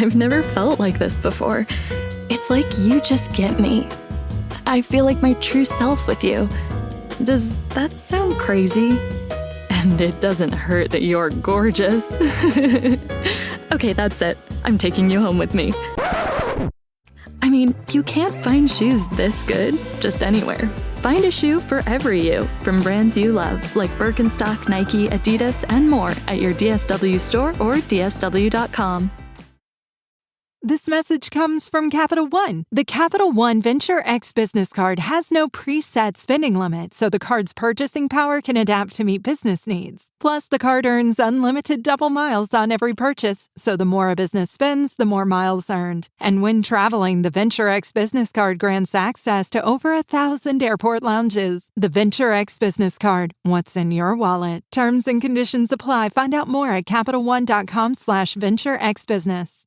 I've never felt like this before. It's like you just get me. I feel like my true self with you. Does that sound crazy? And it doesn't hurt that you're gorgeous. Okay, that's it. I'm taking you home with me. I mean, you can't find shoes this good just anywhere. Find a shoe for every you from brands you love, like Birkenstock, Nike, Adidas, and more at your DSW store or dsw.com. This message comes from Capital One. The Capital One Venture X Business Card has no preset spending limit, so the card's purchasing power can adapt to meet business needs. Plus, the card earns unlimited double miles on every purchase, so the more a business spends, the more miles earned. And when traveling, the Venture X Business Card grants access to over 1,000 airport lounges. The Venture X Business Card. What's in your wallet? Terms and conditions apply. Find out more at CapitalOne.com/VentureXBusiness.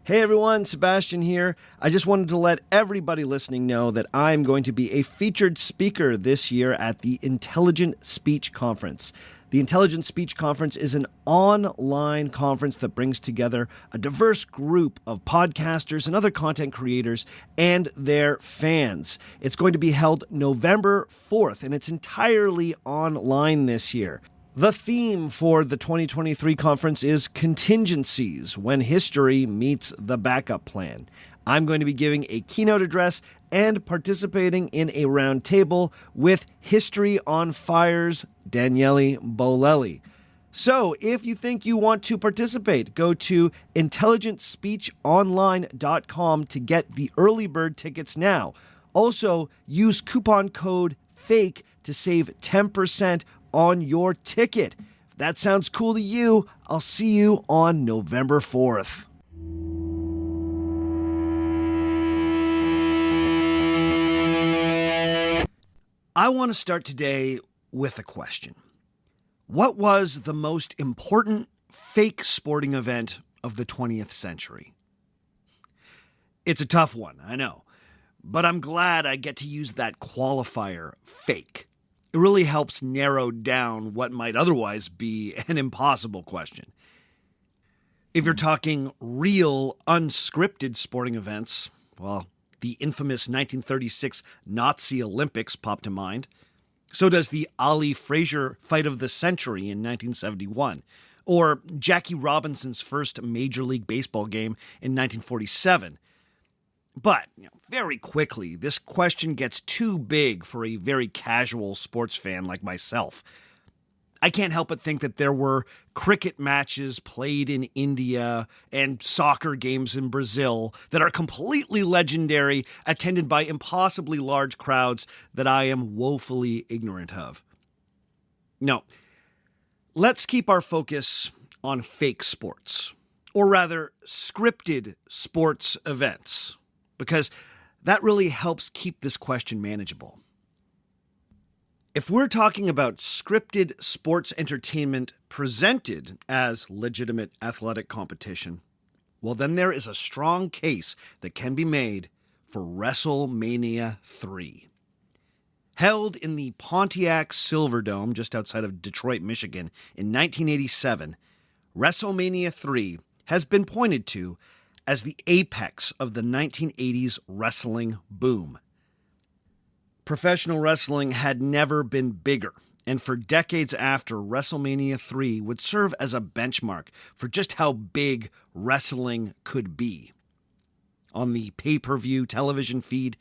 Hey everyone, Sebastian here. I just wanted to let everybody listening know that I'm going to be a featured speaker this year at the Intelligent Speech Conference. The Intelligent Speech Conference is an online conference that brings together a diverse group of podcasters and other content creators and their fans. It's going to be held November 4th, and it's entirely online this year. The theme for the 2023 conference is contingencies, when history meets the backup plan. I'm going to be giving a keynote address and participating in a round table with History on Fire's Daniele Bolelli. So if you think you want to participate, go to intelligentspeechonline.com to get the early bird tickets now. Also, use coupon code FAKE to save 10% on your ticket. If that sounds cool to you, I'll see you on November 4th. I want to start today with a question. What was the most important fake sporting event of the 20th century? It's a tough one, I know, but I'm glad I get to use that qualifier, fake. It really helps narrow down what might otherwise be an impossible question. If you're talking real, unscripted sporting events, well, the infamous 1936 Nazi Olympics pop to mind. So does the Ali Frazier fight of the century in 1971, or Jackie Robinson's first Major League Baseball game in 1947. But, very quickly, this question gets too big for a very casual sports fan like myself. I can't help but think that there were cricket matches played in India and soccer games in Brazil that are completely legendary, attended by impossibly large crowds that I am woefully ignorant of. No, let's keep our focus on fake sports, or rather, scripted sports events, because that really helps keep this question manageable. If we're talking about scripted sports entertainment presented as legitimate athletic competition, well, then there is a strong case that can be made for WrestleMania 3. Held in the Pontiac Silverdome just outside of Detroit, Michigan in 1987, WrestleMania 3 has been pointed to as the apex of the 1980s wrestling boom. Professional wrestling had never been bigger, and for decades after, WrestleMania 3 would serve as a benchmark for just how big wrestling could be. On the pay-per-view television feed,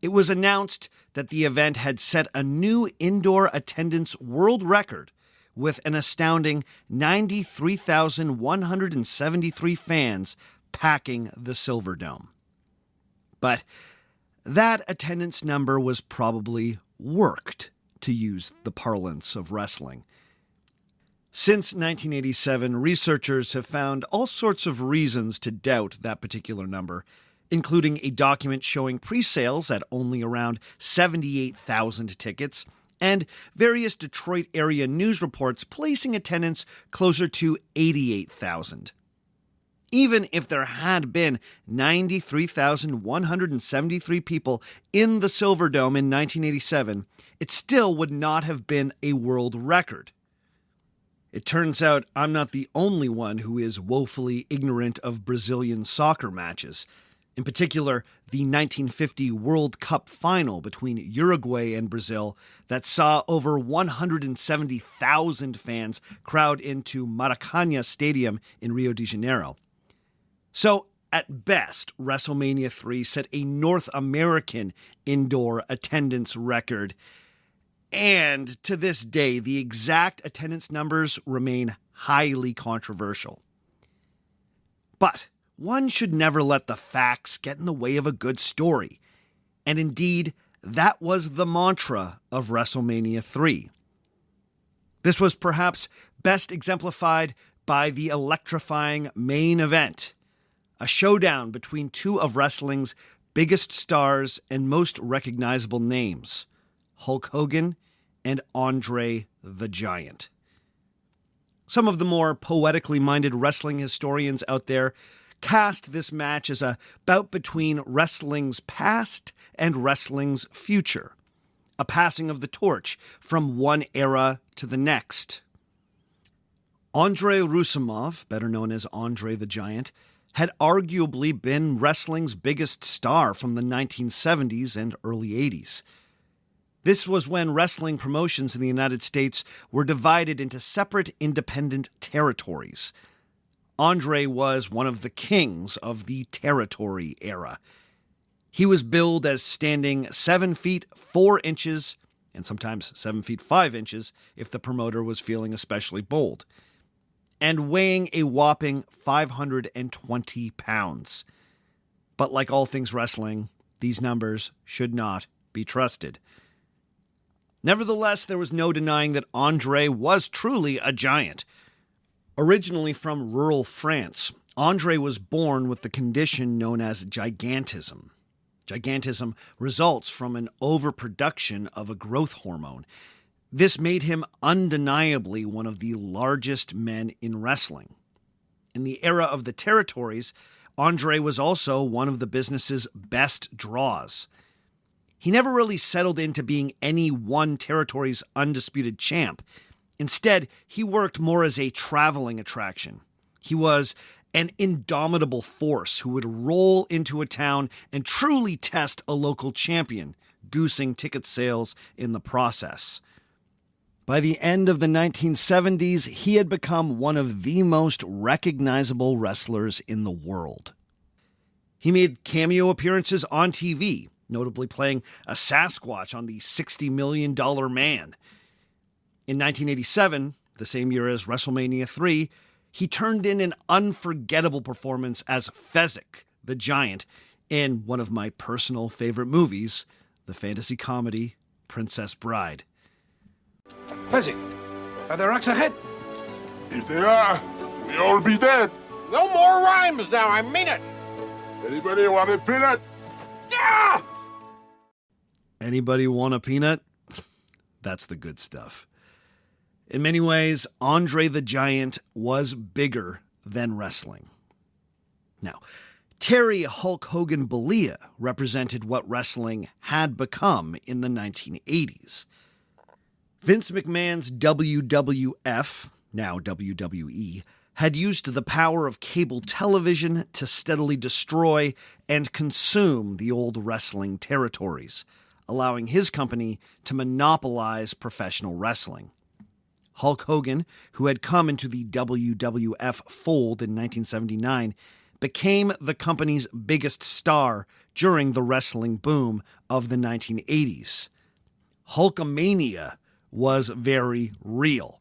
it was announced that the event had set a new indoor attendance world record with an astounding 93,173 fans packing the Silverdome. But that attendance number was probably worked, to use the parlance of wrestling. Since 1987, researchers have found all sorts of reasons to doubt that particular number, including a document showing pre-sales at only around 78,000 tickets, and various Detroit area news reports placing attendance closer to 88,000. Even if there had been 93,173 people in the Silverdome in 1987, it still would not have been a world record. It turns out I'm not the only one who is woefully ignorant of Brazilian soccer matches. In particular, the 1950 World Cup final between Uruguay and Brazil that saw over 170,000 fans crowd into Maracanã Stadium in Rio de Janeiro. So, at best, WrestleMania 3 set a North American indoor attendance record. And to this day, the exact attendance numbers remain highly controversial. But one should never let the facts get in the way of a good story. And indeed, that was the mantra of WrestleMania 3. This was perhaps best exemplified by the electrifying main event, a showdown between two of wrestling's biggest stars and most recognizable names, Hulk Hogan and Andre the Giant. Some of the more poetically minded wrestling historians out there cast this match as a bout between wrestling's past and wrestling's future, a passing of the torch from one era to the next. Andrei Rousimov, better known as Andre the Giant, had arguably been wrestling's biggest star from the 1970s and early 80s. This was when wrestling promotions in the United States were divided into separate independent territories. Andre was one of the kings of the territory era. He was billed as standing 7 feet 4 inches, and sometimes 7 feet 5 inches if the promoter was feeling especially bold, and weighing a whopping 520 pounds. But like all things wrestling, these numbers should not be trusted. Nevertheless, there was no denying that Andre was truly a giant. Originally from rural France, Andre was born with the condition known as gigantism. Gigantism results from an overproduction of a growth hormone. This made him undeniably one of the largest men in wrestling. In the era of the territories, Andre was also one of the business's best draws. He never really settled into being any one territory's undisputed champ. Instead, he worked more as a traveling attraction. He was an indomitable force who would roll into a town and truly test a local champion, goosing ticket sales in the process. By the end of the 1970s, he had become one of the most recognizable wrestlers in the world. He made cameo appearances on TV, notably playing a Sasquatch on the $60 Million Man. In 1987, the same year as WrestleMania 3, he turned in an unforgettable performance as Fezzik, the Giant, in one of my personal favorite movies, the fantasy comedy Princess Bride. Fezzik, are there rocks ahead? If there are, we all be dead. No more rhymes now, I mean it. Anybody want a peanut? Ah! Anybody want a peanut? That's the good stuff. In many ways, Andre the Giant was bigger than wrestling. Now, Terry Hulk Hogan Bollea represented what wrestling had become in the 1980s. Vince McMahon's WWF, now WWE, had used the power of cable television to steadily destroy and consume the old wrestling territories, allowing his company to monopolize professional wrestling. Hulk Hogan, who had come into the WWF fold in 1979, became the company's biggest star during the wrestling boom of the 1980s. Hulkamania was very real.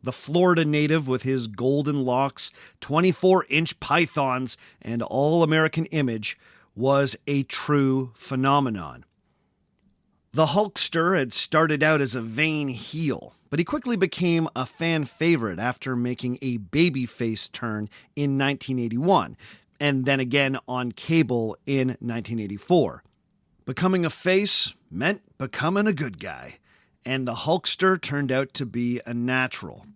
The Florida native with his golden locks, 24-inch pythons, and all-American image was a true phenomenon. The Hulkster had started out as a vain heel, but he quickly became a fan favorite after making a babyface turn in 1981, and then again on cable in 1984. Becoming a face meant becoming a good guy, and the Hulkster turned out to be a natural.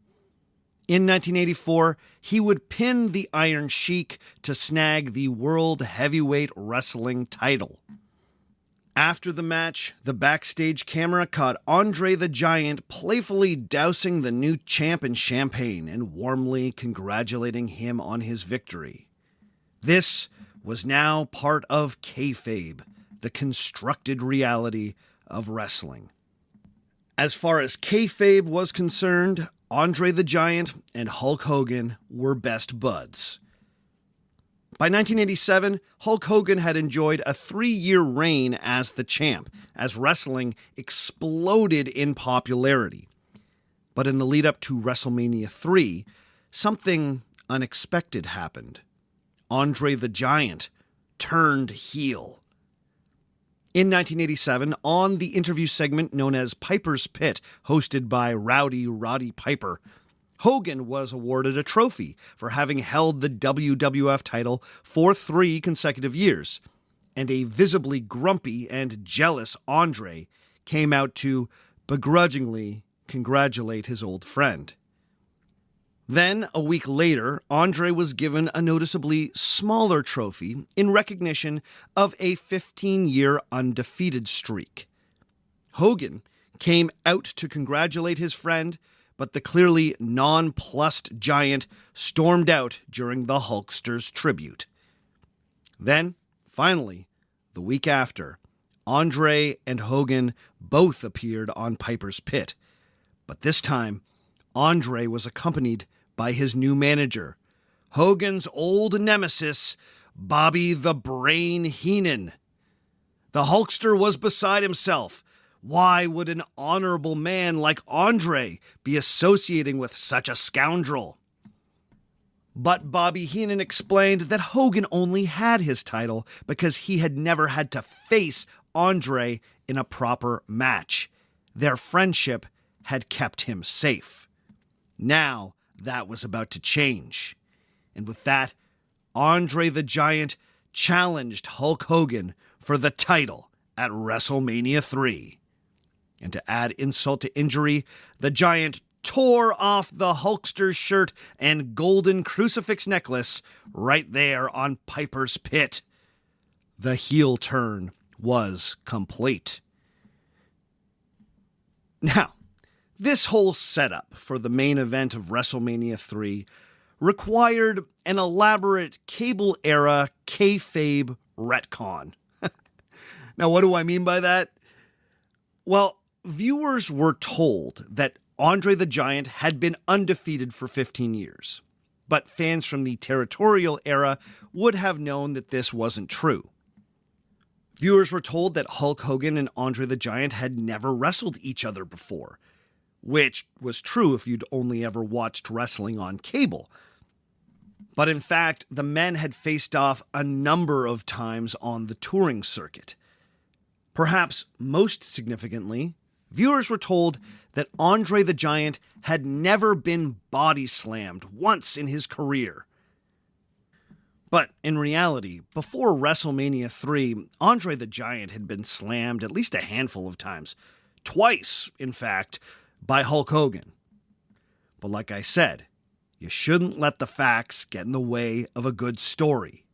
In 1984, he would pin the Iron Sheik to snag the World Heavyweight Wrestling title. After the match, the backstage camera caught Andre the Giant playfully dousing the new champ in champagne and warmly congratulating him on his victory. This was now part of kayfabe, the constructed reality of wrestling. As far as kayfabe was concerned, Andre the Giant and Hulk Hogan were best buds. By 1987, Hulk Hogan had enjoyed a 3-year reign as the champ, as wrestling exploded in popularity. But in the lead up to WrestleMania 3, something unexpected happened. Andre the Giant turned heel. In 1987, on the interview segment known as Piper's Pit, hosted by Rowdy Roddy Piper, Hogan was awarded a trophy for having held the WWF title for 3 consecutive years, and a visibly grumpy and jealous Andre came out to begrudgingly congratulate his old friend. Then, a week later, Andre was given a noticeably smaller trophy in recognition of a 15-year undefeated streak. Hogan came out to congratulate his friend, but the clearly nonplussed Giant stormed out during the Hulkster's tribute. Then, finally, the week after, Andre and Hogan both appeared on Piper's Pit. But this time, Andre was accompanied by his new manager, Hogan's old nemesis, Bobby the Brain Heenan. The Hulkster was beside himself. Why would an honorable man like Andre be associating with such a scoundrel? But Bobby Heenan explained that Hogan only had his title because he had never had to face Andre in a proper match. Their friendship had kept him safe. Now that was about to change. And with that, Andre the Giant challenged Hulk Hogan for the title at WrestleMania 3. And to add insult to injury, the Giant tore off the Hulkster's shirt and golden crucifix necklace right there on Piper's Pit. The heel turn was complete. Now, this whole setup for the main event of WrestleMania 3 required an elaborate cable-era kayfabe retcon. Now, what do I mean by that? Well, viewers were told that Andre the Giant had been undefeated for 15 years, but fans from the territorial era would have known that this wasn't true. Viewers were told that Hulk Hogan and Andre the Giant had never wrestled each other before, which was true if you'd only ever watched wrestling on cable. But in fact, the men had faced off a number of times on the touring circuit. Perhaps most significantly, viewers were told that Andre the Giant had never been body slammed once in his career. But in reality, before WrestleMania 3, Andre the Giant had been slammed at least a handful of times. Twice, in fact, by Hulk Hogan. But like I said, you shouldn't let the facts get in the way of a good story.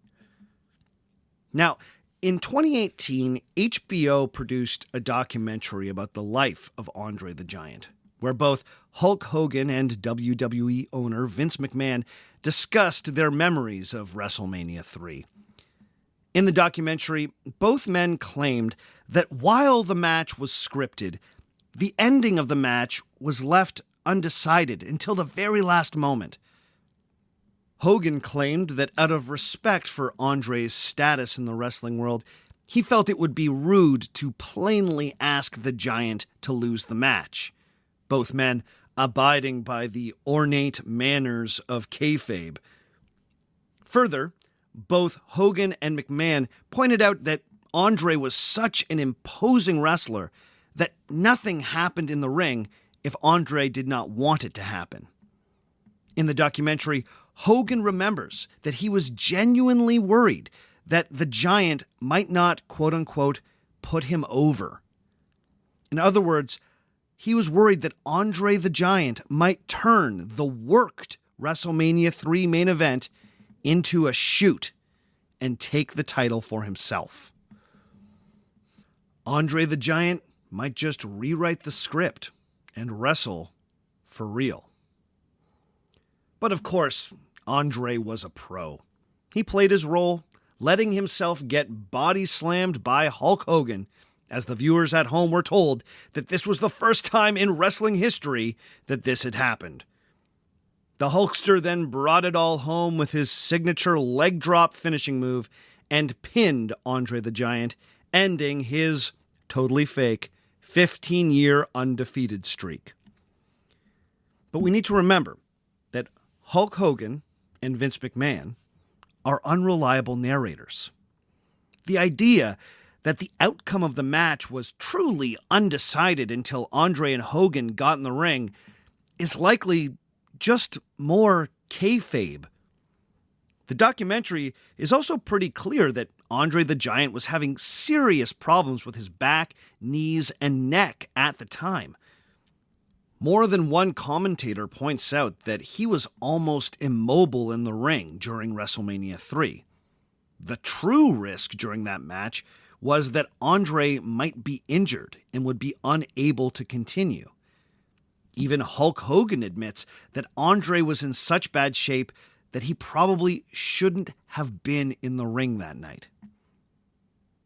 Now, in 2018, HBO produced a documentary about the life of Andre the Giant, where both Hulk Hogan and WWE owner Vince McMahon discussed their memories of WrestleMania 3. In the documentary, both men claimed that while the match was scripted, the ending of the match was left undecided until the very last moment. Hogan claimed that out of respect for Andre's status in the wrestling world, he felt it would be rude to plainly ask the Giant to lose the match, both men abiding by the ornate manners of kayfabe. Further, both Hogan and McMahon pointed out that Andre was such an imposing wrestler that nothing happened in the ring if Andre did not want it to happen. In the documentary, Hogan remembers that he was genuinely worried that the Giant might not, quote-unquote, put him over. In other words, he was worried that Andre the Giant might turn the worked WrestleMania 3 main event into a shoot and take the title for himself. Andre the Giant might just rewrite the script and wrestle for real. But of course, Andre was a pro. He played his role, letting himself get body slammed by Hulk Hogan, as the viewers at home were told that this was the first time in wrestling history that this had happened. The Hulkster then brought it all home with his signature leg drop finishing move and pinned Andre the Giant, ending his totally fake 15-year undefeated streak. But we need to remember that Hulk Hogan and Vince McMahon are unreliable narrators. The idea that the outcome of the match was truly undecided until Andre and Hogan got in the ring is likely just more kayfabe. The documentary is also pretty clear that Andre the Giant was having serious problems with his back, knees, and neck at the time. More than one commentator points out that he was almost immobile in the ring during WrestleMania 3. The true risk during that match was that Andre might be injured and would be unable to continue. Even Hulk Hogan admits that Andre was in such bad shape that he probably shouldn't have been in the ring that night.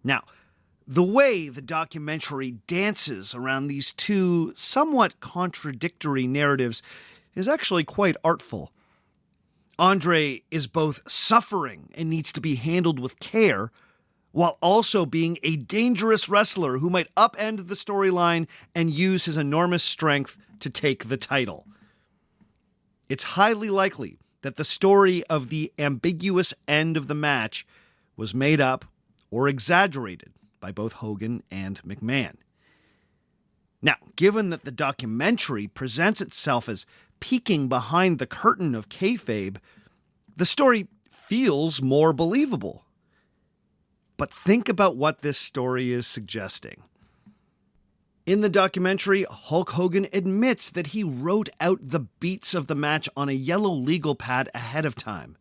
Now, the way the documentary dances around these two somewhat contradictory narratives is actually quite artful. Andre is both suffering and needs to be handled with care, while also being a dangerous wrestler who might upend the storyline and use his enormous strength to take the title. It's highly likely that the story of the ambiguous end of the match was made up or exaggerated by both Hogan and McMahon. Now, given that the documentary presents itself as peeking behind the curtain of kayfabe, the story feels more believable. But think about what this story is suggesting. In the documentary, Hulk Hogan admits that he wrote out the beats of the match on a yellow legal pad ahead of time.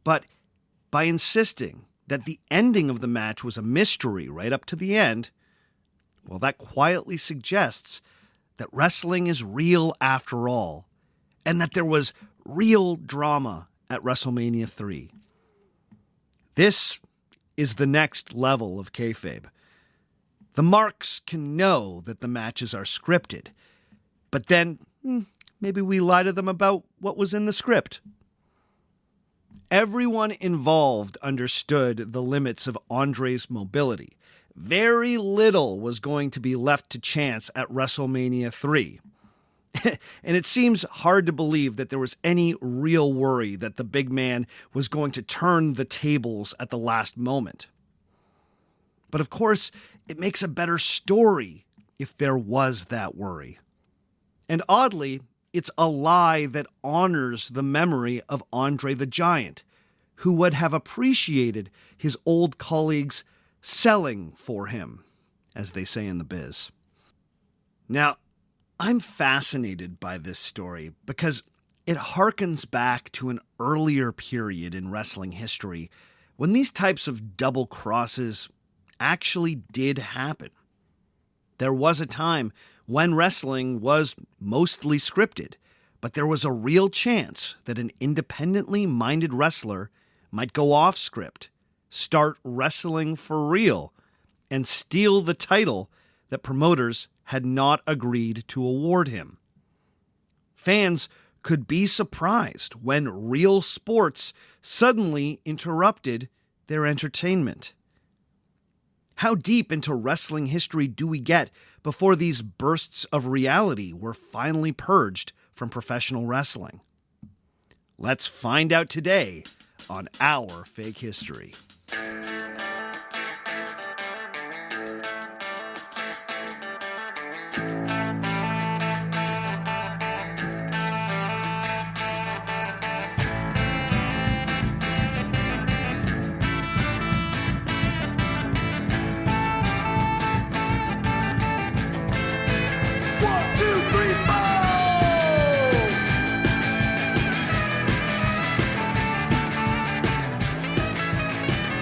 But by insisting that the ending of the match was a mystery right up to the end, well, that quietly suggests that wrestling is real after all, and that there was real drama at WrestleMania 3. This is the next level of kayfabe. The marks can know that the matches are scripted, but then maybe we lie to them about what was in the script. Everyone involved understood the limits of Andre's mobility. Very little was going to be left to chance at WrestleMania 3. And it seems hard to believe that there was any real worry that the big man was going to turn the tables at the last moment. But of course, it makes a better story if there was that worry. And oddly, it's a lie that honors the memory of Andre the Giant, who would have appreciated his old colleagues selling for him, as they say in the biz. Now, I'm fascinated by this story because it harkens back to an earlier period in wrestling history when these types of double crosses actually did happen. There was a time when wrestling was mostly scripted, but there was a real chance that an independently minded wrestler might go off script, start wrestling for real, and steal the title that promoters had not agreed to award him. Fans could be surprised when real sports suddenly interrupted their entertainment. How deep into wrestling history do we get before these bursts of reality were finally purged from professional wrestling? Let's find out today on Our Fake History.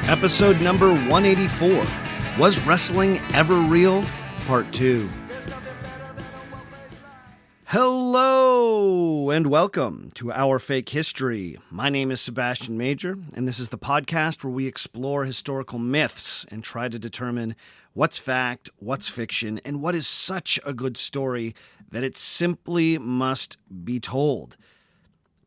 Episode number 184, Was wrestling ever real? Part 2. Hello and welcome to Our Fake History. My name is Sebastian Major, and this is the podcast where we explore historical myths and try to determine what's fact, what's fiction, and what is such a good story that it simply must be told.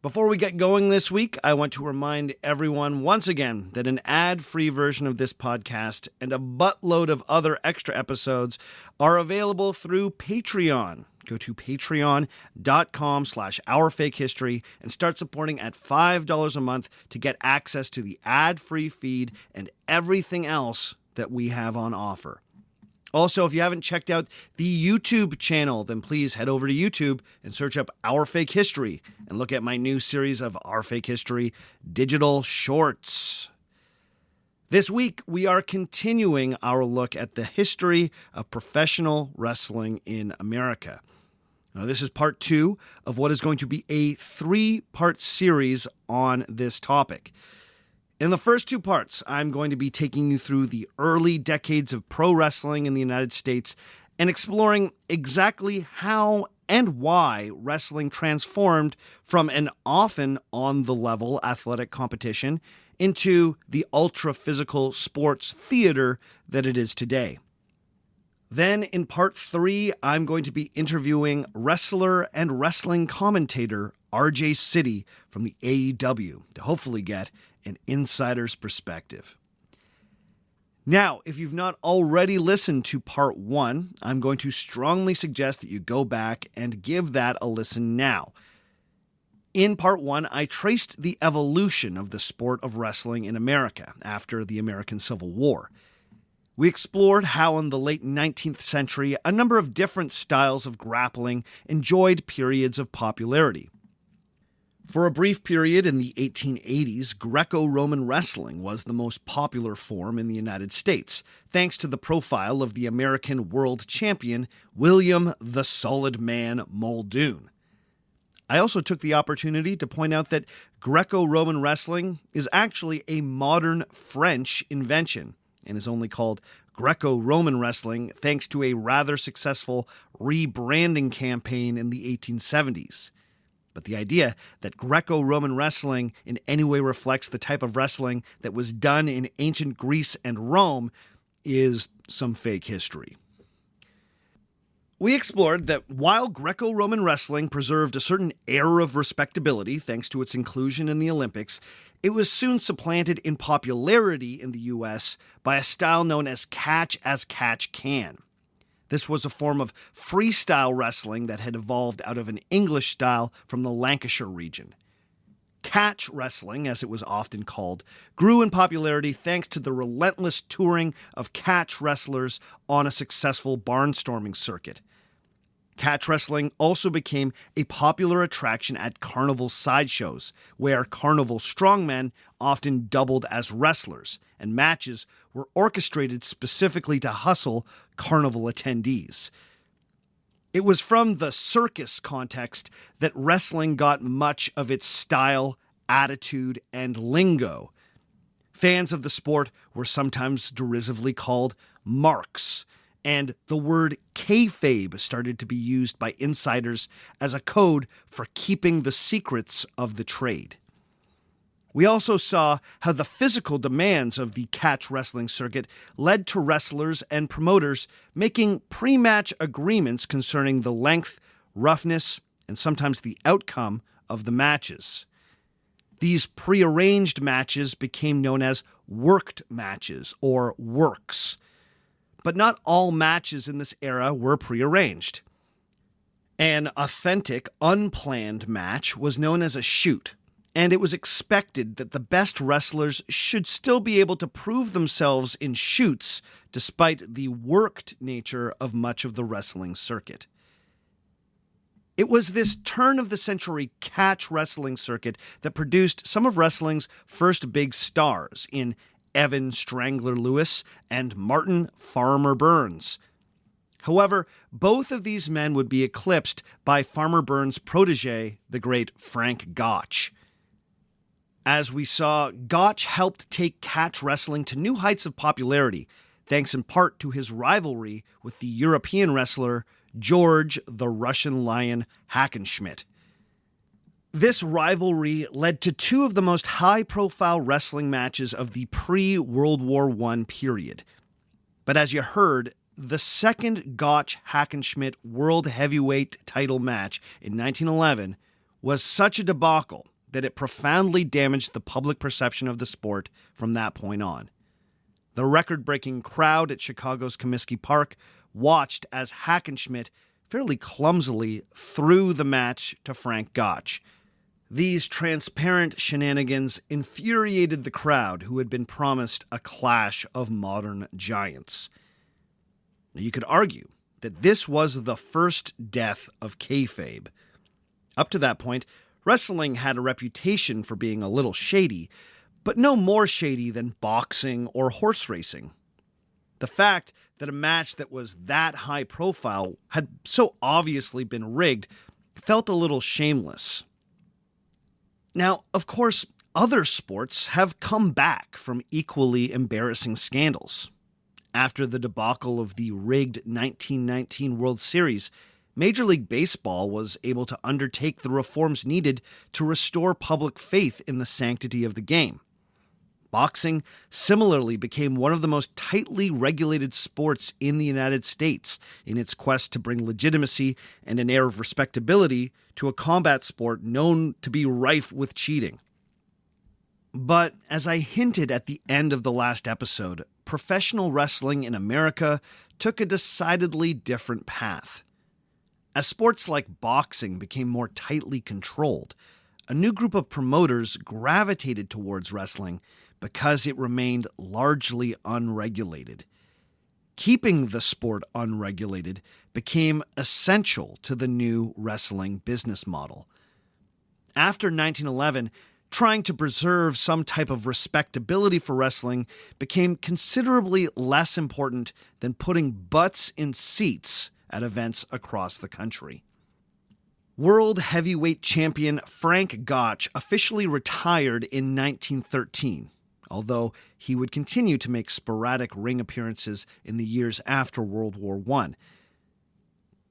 Before we get going this week, I want to remind everyone once again that an ad-free version of this podcast and a buttload of other extra episodes are available through Patreon. Go to patreon.com/ourfakehistory and start supporting at $5 a month to get access to the ad-free feed and everything else that we have on offer. Also, if you haven't checked out the YouTube channel, then please head over to YouTube and search up Our Fake History and look at my new series of Our Fake History digital shorts. This week, we are continuing our look at the history of professional wrestling in America. Now, this is part 2 of what is going to be a 3-part series on this topic. In the first 2 parts, I'm going to be taking you through the early decades of pro wrestling in the United States and exploring exactly how and why wrestling transformed from an often on-the-level athletic competition into the ultra-physical sports theater that it is today. Then, in part 3, I'm going to be interviewing wrestler and wrestling commentator RJ City from the AEW to hopefully get an insider's perspective. Now, if you've not already listened to part 1, I'm going to strongly suggest that you go back and give that a listen now. In part 1, I traced the evolution of the sport of wrestling in America after the American Civil War. We explored how in the late 19th century, a number of different styles of grappling enjoyed periods of popularity. For a brief period in the 1880s, Greco-Roman wrestling was the most popular form in the United States, thanks to the profile of the American world champion, William the Solid Man Muldoon. I also took the opportunity to point out that Greco-Roman wrestling is actually a modern French invention, and is only called Greco-Roman wrestling thanks to a rather successful rebranding campaign in the 1870s. But the idea that Greco-Roman wrestling in any way reflects the type of wrestling that was done in ancient Greece and Rome is some fake history. We explored that while Greco-Roman wrestling preserved a certain air of respectability thanks to its inclusion in the Olympics, it was soon supplanted in popularity in the U.S. by a style known as catch as catch can. This was a form of freestyle wrestling that had evolved out of an English style from the Lancashire region. Catch wrestling, as it was often called, grew in popularity thanks to the relentless touring of catch wrestlers on a successful barnstorming circuit. Catch wrestling also became a popular attraction at carnival sideshows, where carnival strongmen often doubled as wrestlers, and matches were orchestrated specifically to hustle carnival attendees. It was from the circus context that wrestling got much of its style, attitude, and lingo. Fans of the sport were sometimes derisively called marks, and the word kayfabe started to be used by insiders as a code for keeping the secrets of the trade. We also saw how the physical demands of the catch wrestling circuit led to wrestlers and promoters making pre-match agreements concerning the length, roughness, and sometimes the outcome of the matches. These prearranged matches became known as worked matches or works. But not all matches in this era were prearranged. An authentic, unplanned match was known as a shoot, and it was expected that the best wrestlers should still be able to prove themselves in shoots despite the worked nature of much of the wrestling circuit. It was this turn-of-the-century catch wrestling circuit that produced some of wrestling's first big stars in Evan Strangler Lewis and Martin Farmer Burns. However, both of these men would be eclipsed by Farmer Burns' protege, the great Frank Gotch. As we saw, Gotch helped take catch wrestling to new heights of popularity, thanks in part to his rivalry with the European wrestler George the Russian Lion Hackenschmidt. This rivalry led to two of the most high-profile wrestling matches of the pre-World War I period. But as you heard, the second Gotch Hackenschmidt World Heavyweight title match in 1911 was such a debacle that it profoundly damaged the public perception of the sport from that point on. The record-breaking crowd at Chicago's Comiskey Park watched as Hackenschmidt fairly clumsily threw the match to Frank Gotch. These transparent shenanigans infuriated the crowd, who had been promised a clash of modern giants. Now, you could argue that this was the first death of kayfabe. Up to that point, wrestling had a reputation for being a little shady, but no more shady than boxing or horse racing. The fact that a match that was that high profile had so obviously been rigged felt a little shameless. Now, of course, other sports have come back from equally embarrassing scandals. After the debacle of the rigged 1919 World Series, Major League Baseball was able to undertake the reforms needed to restore public faith in the sanctity of the game. Boxing similarly became one of the most tightly regulated sports in the United States in its quest to bring legitimacy and an air of respectability to a combat sport known to be rife with cheating. But as I hinted at the end of the last episode, professional wrestling in America took a decidedly different path. As sports like boxing became more tightly controlled, a new group of promoters gravitated towards wrestling because it remained largely unregulated. Keeping the sport unregulated became essential to the new wrestling business model. After 1911, trying to preserve some type of respectability for wrestling became considerably less important than putting butts in seats at events across the country. World Heavyweight Champion Frank Gotch officially retired in 1913, although he would continue to make sporadic ring appearances in the years after World War I.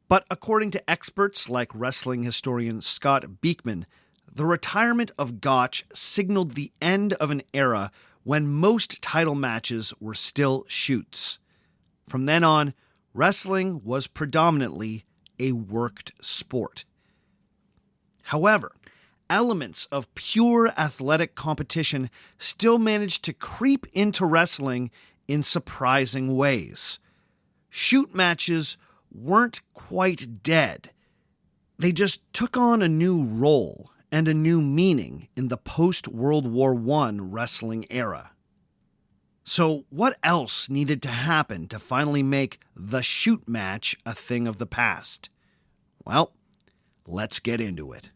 But according to experts like wrestling historian Scott Beekman, the retirement of Gotch signaled the end of an era when most title matches were still shoots. From then on, wrestling was predominantly a worked sport. However, elements of pure athletic competition still managed to creep into wrestling in surprising ways. Shoot matches weren't quite dead. They just took on a new role and a new meaning in the post-World War I wrestling era. So what else needed to happen to finally make the shoot match a thing of the past? Well, let's get into it.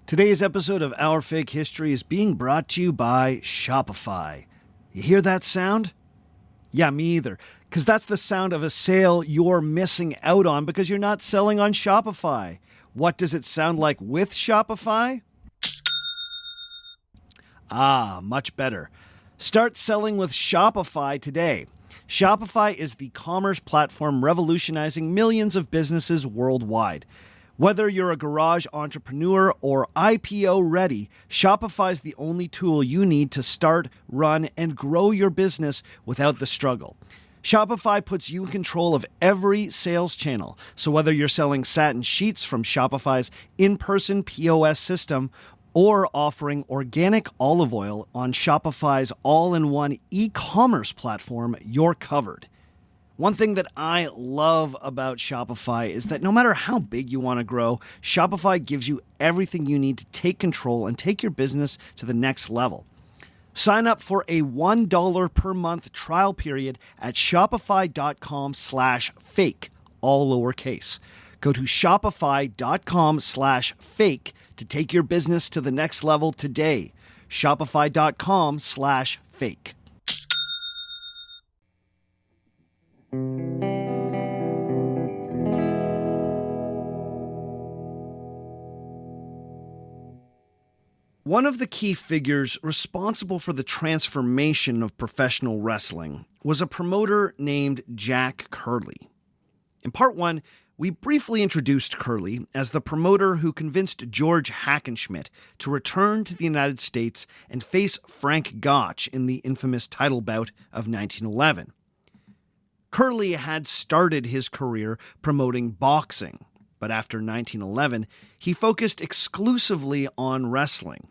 Today's episode of Our Fake History is being brought to you by Shopify. You hear that sound? Yeah, me either. Because that's the sound of a sale you're missing out on because you're not selling on Shopify. What does it sound like with Shopify? Ah, much better. Start selling with Shopify today. Shopify is the commerce platform revolutionizing millions of businesses worldwide. Whether you're a garage entrepreneur or IPO ready, Shopify is the only tool you need to start, run, and grow your business without the struggle. Shopify puts you in control of every sales channel. So whether you're selling satin sheets from Shopify's in-person POS system or offering organic olive oil on Shopify's all-in-one e-commerce platform, you're covered. One thing that I love about Shopify is that no matter how big you want to grow, Shopify gives you everything you need to take control and take your business to the next level. Sign up for a $1 per month trial period at shopify.com/fake, all lowercase. Go to shopify.com/fake to take your business to the next level today. Shopify.com/fake. One of the key figures responsible for the transformation of professional wrestling was a promoter named Jack Curley. In part one, we briefly introduced Curley as the promoter who convinced George Hackenschmidt to return to the United States and face Frank Gotch in the infamous title bout of 1911. Curley had started his career promoting boxing, but after 1911, he focused exclusively on wrestling.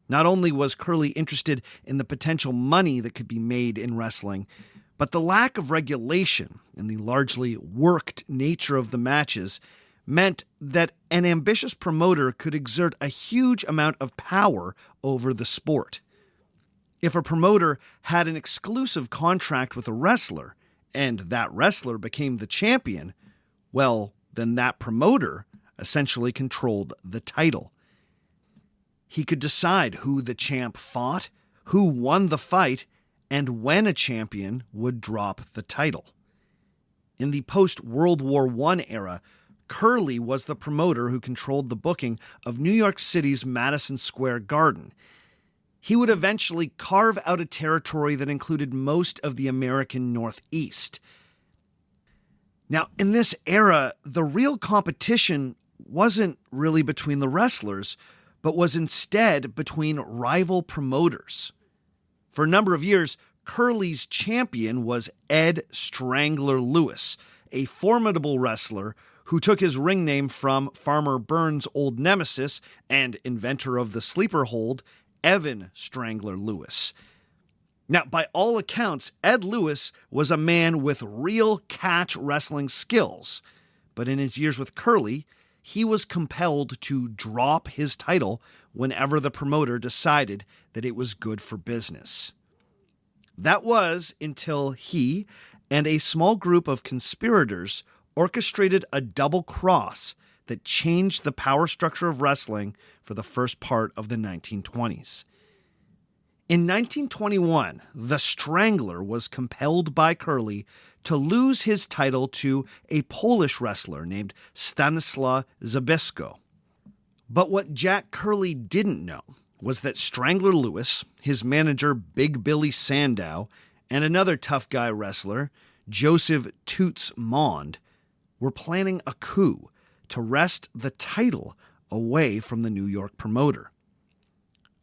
Not only was Curley interested in the potential money that could be made in wrestling, but the lack of regulation and the largely worked nature of the matches meant that an ambitious promoter could exert a huge amount of power over the sport. If a promoter had an exclusive contract with a wrestler, and that wrestler became the champion, well, then that promoter essentially controlled the title. He could decide who the champ fought, who won the fight, and when a champion would drop the title. In the post-World War I era, Curley was the promoter who controlled the booking of New York City's Madison Square Garden. He would eventually carve out a territory that included most of the American Northeast. Now, in this era, the real competition wasn't really between the wrestlers, but was instead between rival promoters. For a number of years, Curley's champion was Ed Strangler Lewis, a formidable wrestler who took his ring name from Farmer Burns' old nemesis and inventor of the sleeper hold, Evan Strangler Lewis. Now, by all accounts, Ed Lewis was a man with real catch wrestling skills, but in his years with Curley, he was compelled to drop his title whenever the promoter decided that it was good for business. That was until he and a small group of conspirators orchestrated a double cross that changed the power structure of wrestling for the first part of the 1920s. In 1921, the Strangler was compelled by Curley to lose his title to a Polish wrestler named Stanislaw Zbyszko. But what Jack Curley didn't know was that Strangler Lewis, his manager Big Billy Sandow, and another tough guy wrestler, Joseph Toots Mond, were planning a coup to wrest the title away from the New York promoter.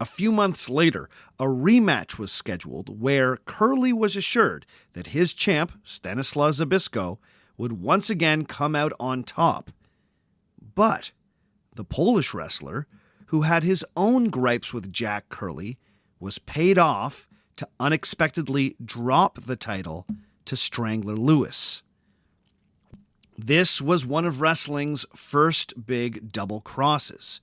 A few months later, a rematch was scheduled where Curley was assured that his champ, Stanislaw Zbyszko, would once again come out on top. But the Polish wrestler, who had his own gripes with Jack Curley, was paid off to unexpectedly drop the title to Strangler Lewis. This was one of wrestling's first big double crosses.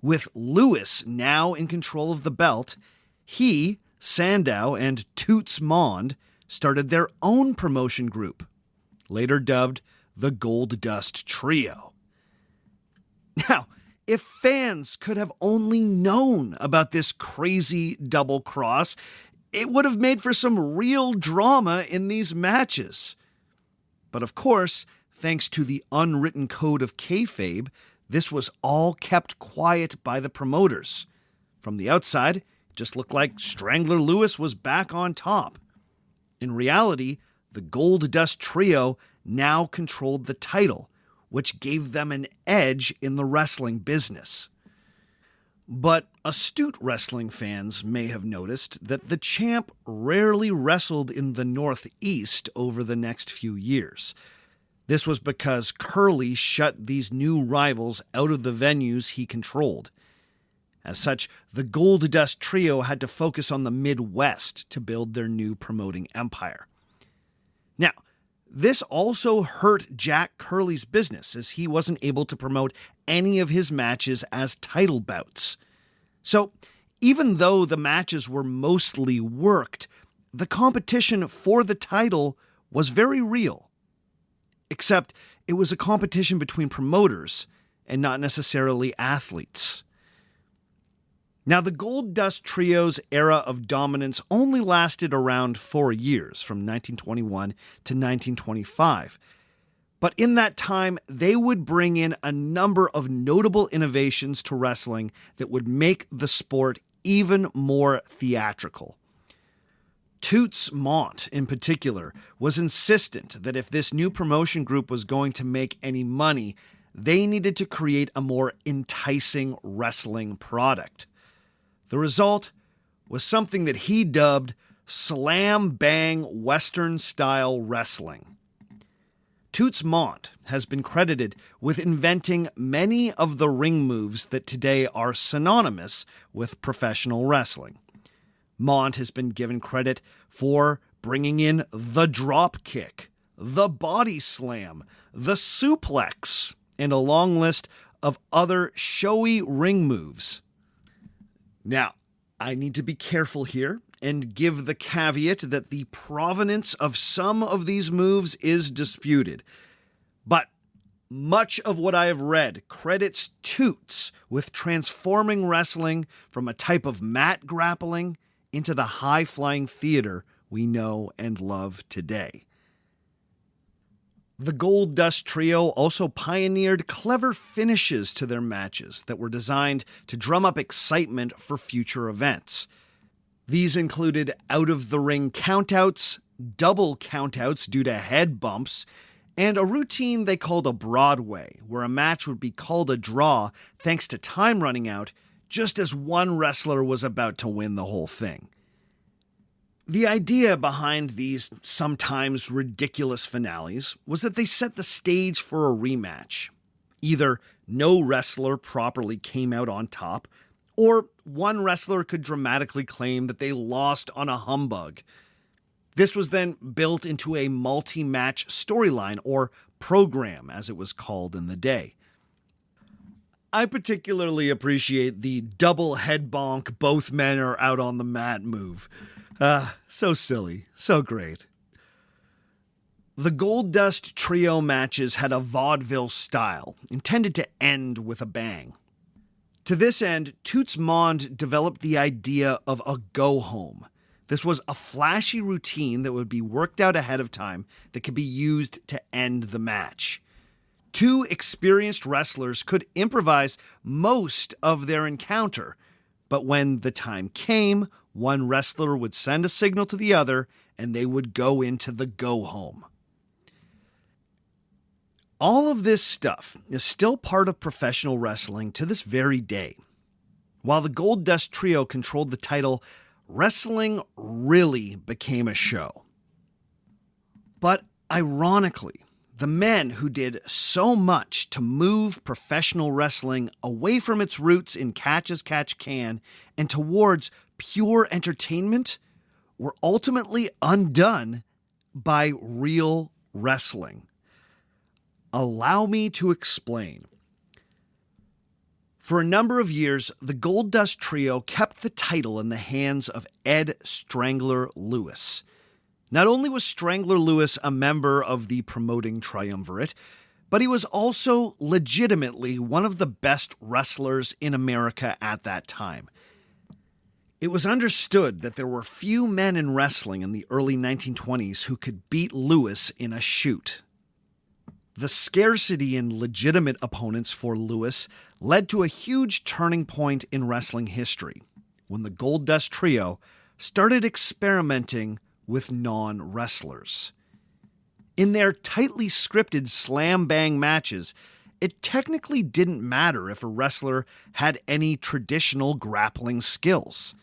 With Lewis now in control of the belt, he, Sandow, and Toots Mond started their own promotion group, later dubbed the Gold Dust Trio. Now, if fans could have only known about this crazy double cross, it would have made for some real drama in these matches. But of course, thanks to the unwritten code of kayfabe, this was all kept quiet by the promoters. From the outside, it just looked like Strangler Lewis was back on top. In reality, the Gold Dust Trio now controlled the title, which gave them an edge in the wrestling business. But astute wrestling fans may have noticed that the champ rarely wrestled in the Northeast over the next few years. This was because Curley shut these new rivals out of the venues he controlled. As such, the Gold Dust Trio had to focus on the Midwest to build their new promoting empire. Now, this also hurt Jack Curley's business, as he wasn't able to promote any of his matches as title bouts. So, Even though the matches were mostly worked, the competition for the title was very real. Except it was a competition between promoters and not necessarily athletes. Now, the Gold Dust Trio's era of dominance only lasted around 4 years, from 1921 to 1925. But in that time, they would bring in a number of notable innovations to wrestling that would make the sport even more theatrical. Toots Mondt, in particular, was insistent that if this new promotion group was going to make any money, they needed to create a more enticing wrestling product. The result was something that he dubbed slam bang Western style wrestling. Toots Mondt has been credited with inventing many of the ring moves that today are synonymous with professional wrestling. Mondt has been given credit for bringing in the drop kick, the body slam, the suplex, and a long list of other showy ring moves. Now, I need to be careful here and give the caveat that the provenance of some of these moves is disputed. But much of what I have read credits Toots with transforming wrestling from a type of mat grappling into the high-flying theater we know and love today. The Gold Dust Trio also pioneered clever finishes to their matches that were designed to drum up excitement for future events. These included out-of-the-ring countouts, double countouts due to head bumps, and a routine they called a Broadway, where a match would be called a draw thanks to time running out just as one wrestler was about to win the whole thing. The idea behind these sometimes ridiculous finales was that they set the stage for a rematch. Either no wrestler properly came out on top, or one wrestler could dramatically claim that they lost on a humbug. This was then built into a multi-match storyline, or program as it was called in the day. I particularly appreciate the double head bonk, both men are out on the mat move. So silly, so great. The Gold Dust Trio matches had a vaudeville style, intended to end with a bang. To this end, Toots Mondt developed the idea of a go-home. This was a flashy routine that would be worked out ahead of time that could be used to end the match. Two experienced wrestlers could improvise most of their encounter, but when the time came, one wrestler would send a signal to the other, and they would go into the go-home. All of this stuff is still part of professional wrestling to this very day. While the Gold Dust Trio controlled the title, wrestling really became a show. But ironically, the men who did so much to move professional wrestling away from its roots in catch as catch can and towards pure entertainment were ultimately undone by real wrestling. Allow me to explain. For a number of years, the Gold Dust Trio kept the title in the hands of Ed Strangler Lewis. Not only was Strangler Lewis a member of the promoting triumvirate, but he was also legitimately one of the best wrestlers in America at that time. It was understood that there were few men in wrestling in the early 1920s who could beat Lewis in a shoot. The scarcity in legitimate opponents for Lewis led to a huge turning point in wrestling history, when the Gold Dust Trio started experimenting with non-wrestlers. In their tightly scripted slam-bang matches, it technically didn't matter if a wrestler had any traditional grappling skills.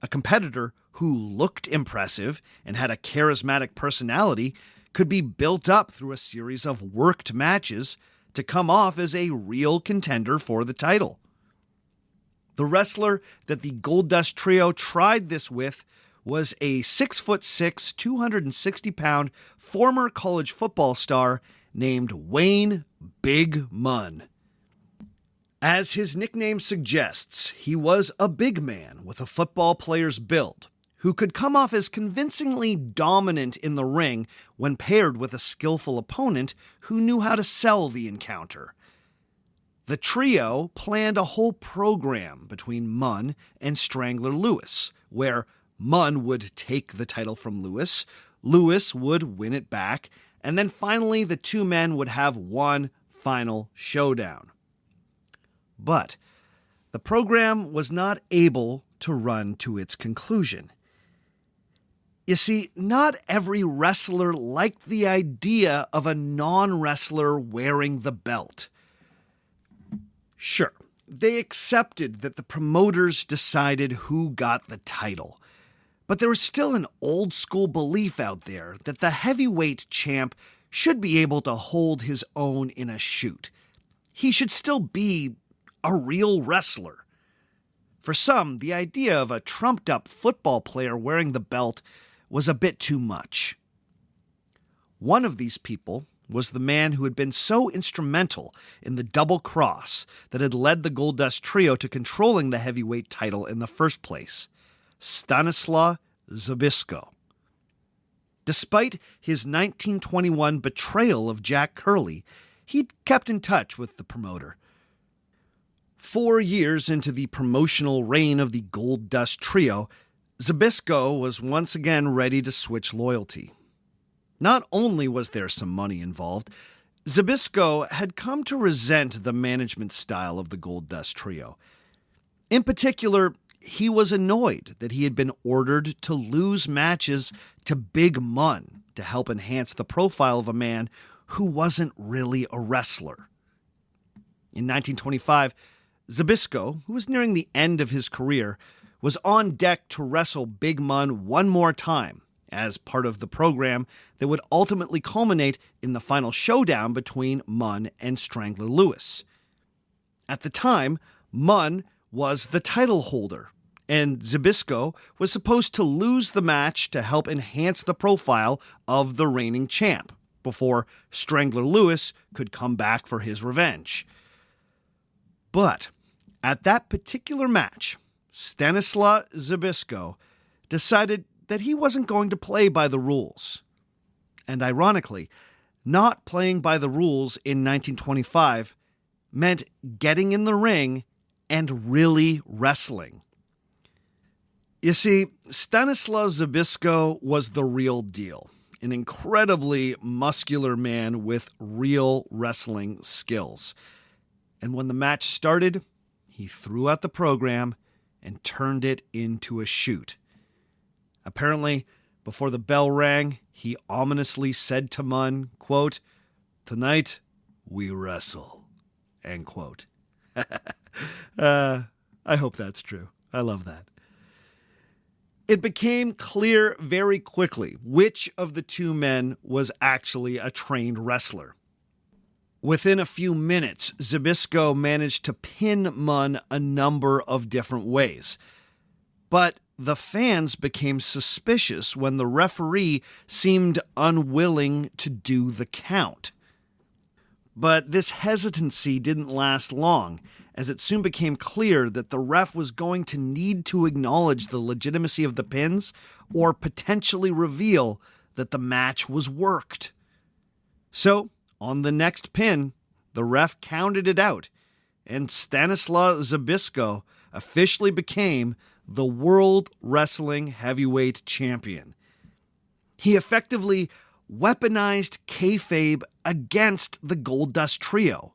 A competitor who looked impressive and had a charismatic personality could be built up through a series of worked matches to come off as a real contender for the title. The wrestler that the Gold Dust Trio tried this with was a 6'6", 260-pound former college football star named Wayne Big Munn. As his nickname suggests, he was a big man with a football player's build, who could come off as convincingly dominant in the ring when paired with a skillful opponent who knew how to sell the encounter. The trio planned a whole program between Munn and Strangler Lewis, where Munn would take the title from Lewis, Lewis would win it back, and then finally the two men would have one final showdown. But the program was not able to run to its conclusion. You see, not every wrestler liked the idea of a non-wrestler wearing the belt. Sure, they accepted that the promoters decided who got the title, but there was still an old-school belief out there that the heavyweight champ should be able to hold his own in a shoot. He should still be a real wrestler. For some, the idea of a trumped-up football player wearing the belt was a bit too much. One of these people was the man who had been so instrumental in the double cross that had led the Goldust Trio to controlling the heavyweight title in the first place, Stanislaw Zbyszko. Despite his 1921 betrayal of Jack Curley, he'd kept in touch with the promoter. 4 years into the promotional reign of the Goldust Trio, Zbyszko was once again ready to switch loyalty. Not only was there some money involved, Zbyszko had come to resent the management style of the Goldust Trio. In particular, he was annoyed that he had been ordered to lose matches to Big Munn to help enhance the profile of a man who wasn't really a wrestler. In 1925, Zbyszko, who was nearing the end of his career, was on deck to wrestle Big Munn one more time as part of the program that would ultimately culminate in the final showdown between Munn and Strangler Lewis. At the time, Munn was the title holder, and Zbyszko was supposed to lose the match to help enhance the profile of the reigning champ before Strangler Lewis could come back for his revenge. But at that particular match, Stanislaw Zbyszko decided that he wasn't going to play by the rules. And ironically, not playing by the rules in 1925 meant getting in the ring and really wrestling. You see, Stanislaw Zbyszko was the real deal, an incredibly muscular man with real wrestling skills. And when the match started, he threw out the program and turned it into a shoot. Apparently, before the bell rang, he ominously said to Munn, quote, "Tonight, we wrestle," end quote. I hope that's true. I love that. It became clear very quickly which of the two men was actually a trained wrestler. Within a few minutes, Zbyszko managed to pin Munn a number of different ways. But the fans became suspicious when the referee seemed unwilling to do the count. But this hesitancy didn't last long, as it soon became clear that the ref was going to need to acknowledge the legitimacy of the pins or potentially reveal that the match was worked. So, on the next pin, the ref counted it out, and Stanislaw Zbyszko officially became the World Wrestling Heavyweight Champion. He effectively weaponized kayfabe against the Goldust Trio,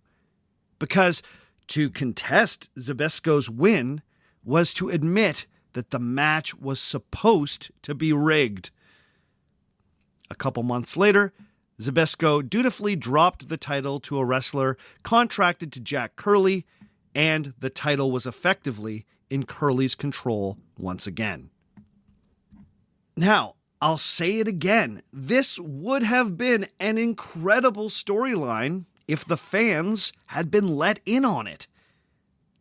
because to contest Zbyszko's win was to admit that the match was supposed to be rigged. A couple months later, Zbyszko dutifully dropped the title to a wrestler contracted to Jack Curley, and the title was effectively in Curley's control once again. Now, I'll say it again, this would have been an incredible storyline if the fans had been let in on it.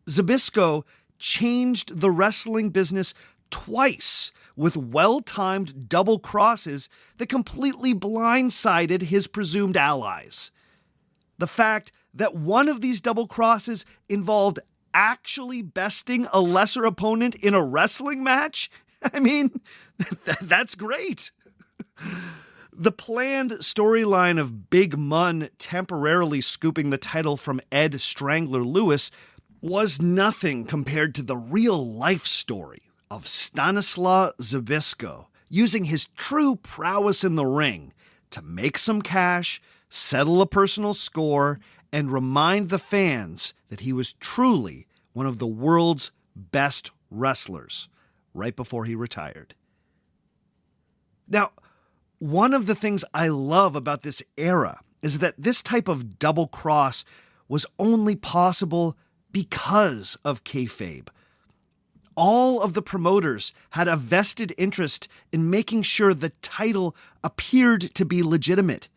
Zbyszko changed the wrestling business twice with well-timed double crosses that completely blindsided his presumed allies. The fact that one of these double crosses involved actually besting a lesser opponent in a wrestling match? I mean, that's great. The planned storyline of Big Mun temporarily scooping the title from Ed Strangler Lewis was nothing compared to the real-life story of Stanislaw Zbyszko using his true prowess in the ring to make some cash, settle a personal score, and remind the fans that he was truly one of the world's best wrestlers right before he retired. Now, one of the things I love about this era is that this type of double cross was only possible because of kayfabe. All of the promoters had a vested interest in making sure the title appeared to be legitimate.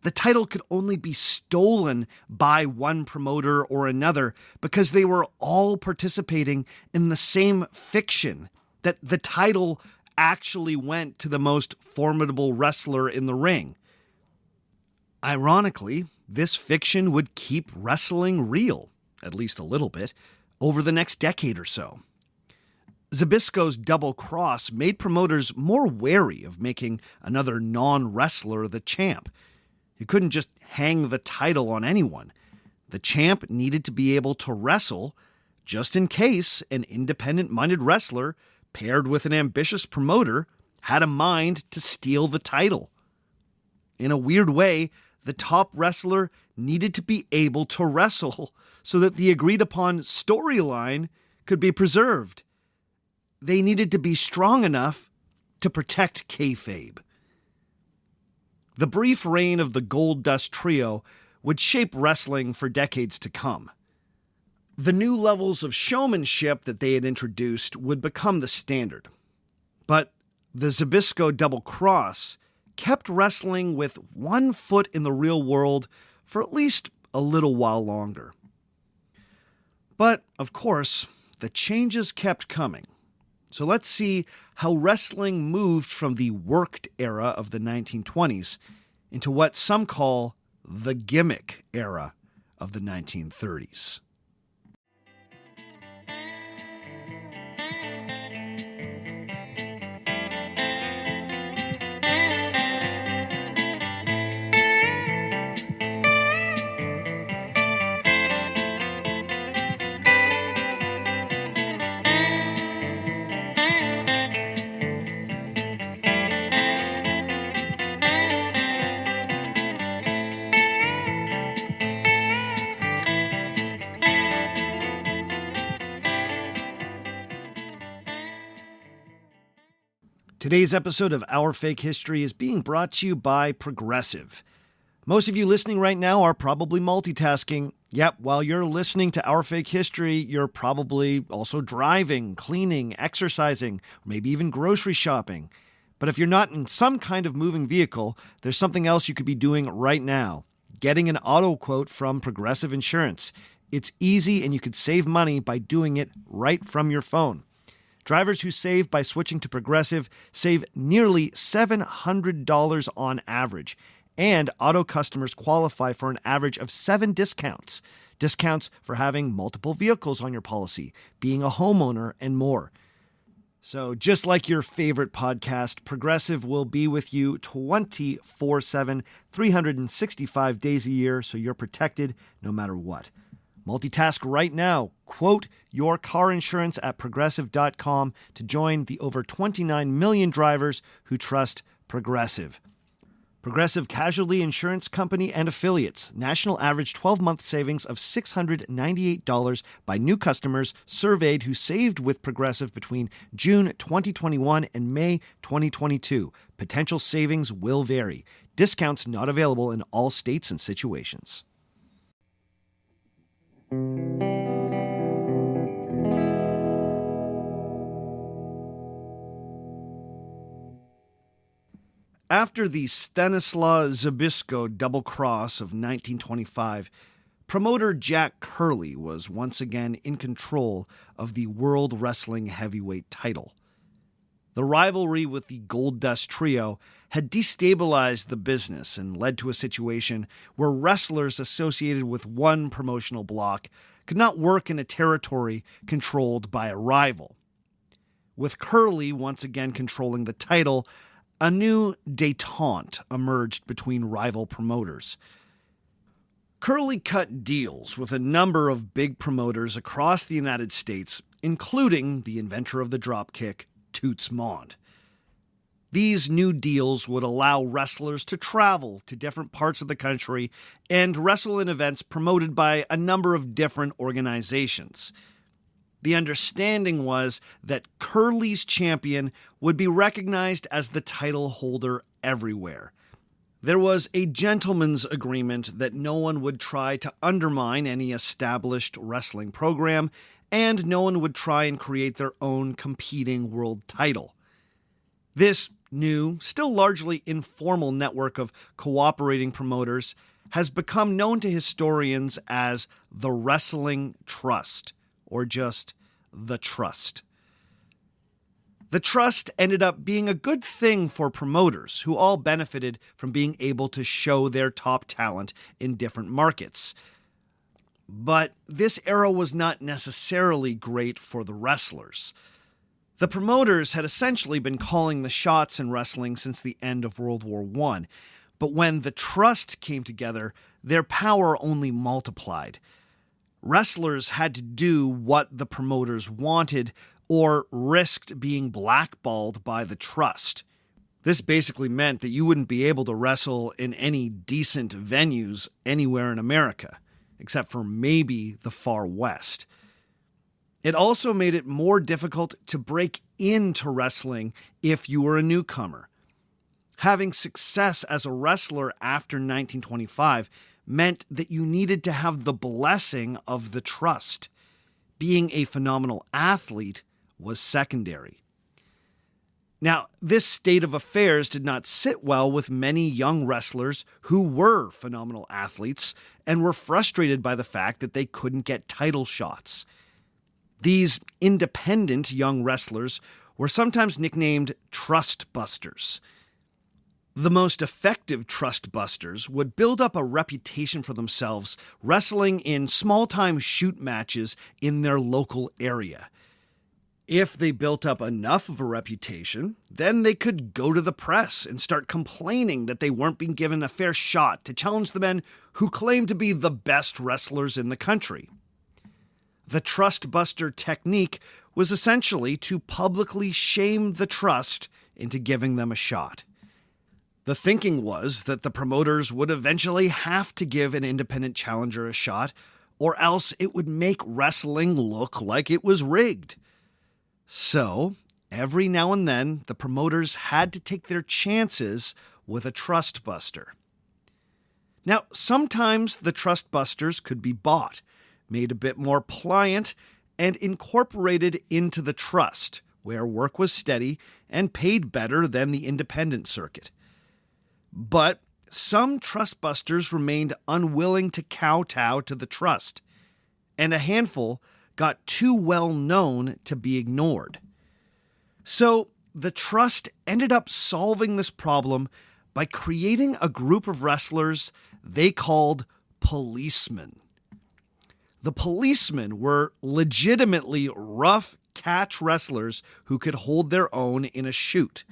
The title could only be stolen by one promoter or another because they were all participating in the same fiction, that the title actually went to the most formidable wrestler in the ring. Ironically, this fiction would keep wrestling real, at least a little bit, over the next decade or so. Zbyszko's double cross made promoters more wary of making another non-wrestler the champ. You couldn't just hang the title on anyone. The champ needed to be able to wrestle just in case an independent-minded wrestler paired with an ambitious promoter had a mind to steal the title. In a weird way, the top wrestler needed to be able to wrestle so that the agreed-upon storyline could be preserved. They needed to be strong enough to protect kayfabe. The brief reign of the Gold Dust Trio would shape wrestling for decades to come. The new levels of showmanship that they had introduced would become the standard. But the Zbyszko double cross kept wrestling with one foot in the real world for at least a little while longer. But, of course, the changes kept coming. So let's see how wrestling moved from the worked era of the 1920s into what some call the gimmick era of the 1930s. Today's episode of Our Fake History is being brought to you by Progressive. Most of you listening right now are probably multitasking. Yep, while you're listening to Our Fake History, you're probably also driving, cleaning, exercising, or maybe even grocery shopping. But if you're not in some kind of moving vehicle, there's something else you could be doing right now. Getting an auto quote from Progressive Insurance. It's easy and you could save money by doing it right from your phone. Drivers who save by switching to Progressive save nearly $700 on average, and auto customers qualify for an average of 7 discounts. Discounts for having multiple vehicles on your policy, being a homeowner, and more. So just like your favorite podcast, Progressive will be with you 24/7, 365 days a year, so you're protected no matter what. Multitask right now. Quote your car insurance at Progressive.com to join the over 29 million drivers who trust Progressive. Progressive Casualty Insurance Company and Affiliates. National average 12-month savings of $698 by new customers surveyed who saved with Progressive between June 2021 and May 2022. Potential savings will vary. Discounts not available in all states and situations. After the Stanislaw Zbyszko double cross of 1925, promoter Jack Curley was once again in control of the World Wrestling Heavyweight title. The rivalry with the Gold Dust Trio had destabilized the business and led to a situation where wrestlers associated with one promotional block could not work in a territory controlled by a rival. With Curly once again controlling the title, a new détente emerged between rival promoters. Curly cut deals with a number of big promoters across the United States, including the inventor of the dropkick, Toots Mond. These new deals would allow wrestlers to travel to different parts of the country and wrestle in events promoted by a number of different organizations. The understanding was that Curly's champion would be recognized as the title holder everywhere. There was a gentleman's agreement that no one would try to undermine any established wrestling program, and no one would try and create their own competing world title. This new, still largely informal network of cooperating promoters has become known to historians as the Wrestling Trust, or just the Trust. The Trust ended up being a good thing for promoters, who all benefited from being able to show their top talent in different markets. But this era was not necessarily great for the wrestlers. The promoters had essentially been calling the shots in wrestling since the end of World War I, but when the Trust came together, their power only multiplied. Wrestlers had to do what the promoters wanted or risked being blackballed by the Trust. This basically meant that you wouldn't be able to wrestle in any decent venues anywhere in America, except for maybe the far west. It also made it more difficult to break into wrestling if you were a newcomer. Having success as a wrestler after 1925 meant that you needed to have the blessing of the Trust. Being a phenomenal athlete was secondary. Now, this state of affairs did not sit well with many young wrestlers who were phenomenal athletes and were frustrated by the fact that they couldn't get title shots. These independent young wrestlers were sometimes nicknamed Trust Busters. The most effective Trust Busters would build up a reputation for themselves wrestling in small-time shoot matches in their local area. If they built up enough of a reputation, then they could go to the press and start complaining that they weren't being given a fair shot to challenge the men who claimed to be the best wrestlers in the country. The Trust Buster technique was essentially to publicly shame the Trust into giving them a shot. The thinking was that the promoters would eventually have to give an independent challenger a shot, or else it would make wrestling look like it was rigged. So, every now and then, the promoters had to take their chances with a Trust Buster. Now, sometimes the Trust Busters could be bought, made a bit more pliant, and incorporated into the Trust, where work was steady and paid better than the independent circuit. But some Trust Busters remained unwilling to kowtow to the Trust, and a handful got too well known to be ignored. So the Trust ended up solving this problem by creating a group of wrestlers they called policemen. The policemen were legitimately rough catch wrestlers who could hold their own in a shoot.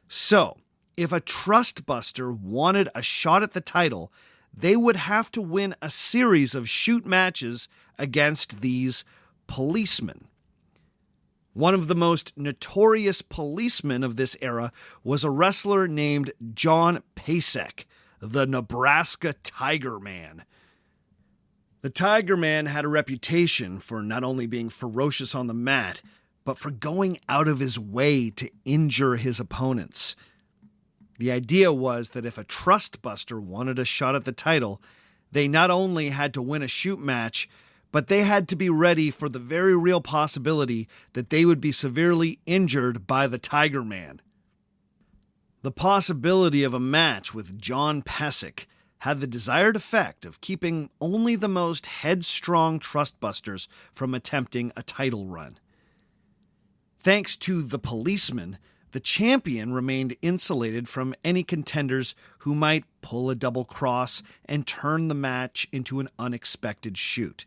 So, if a Trust Buster wanted a shot at the title, they would have to win a series of shoot matches against these policemen. One of the most notorious policemen of this era was a wrestler named John Pasek, the Nebraska Tiger Man. The Tiger Man had a reputation for not only being ferocious on the mat, but for going out of his way to injure his opponents. The idea was that if a Trust Buster wanted a shot at the title, they not only had to win a shoot match, but they had to be ready for the very real possibility that they would be severely injured by the Tiger Man. The possibility of a match with John Pasek had the desired effect of keeping only the most headstrong Trust Busters from attempting a title run. Thanks to the policemen, the champion remained insulated from any contenders who might pull a double cross and turn the match into an unexpected shoot.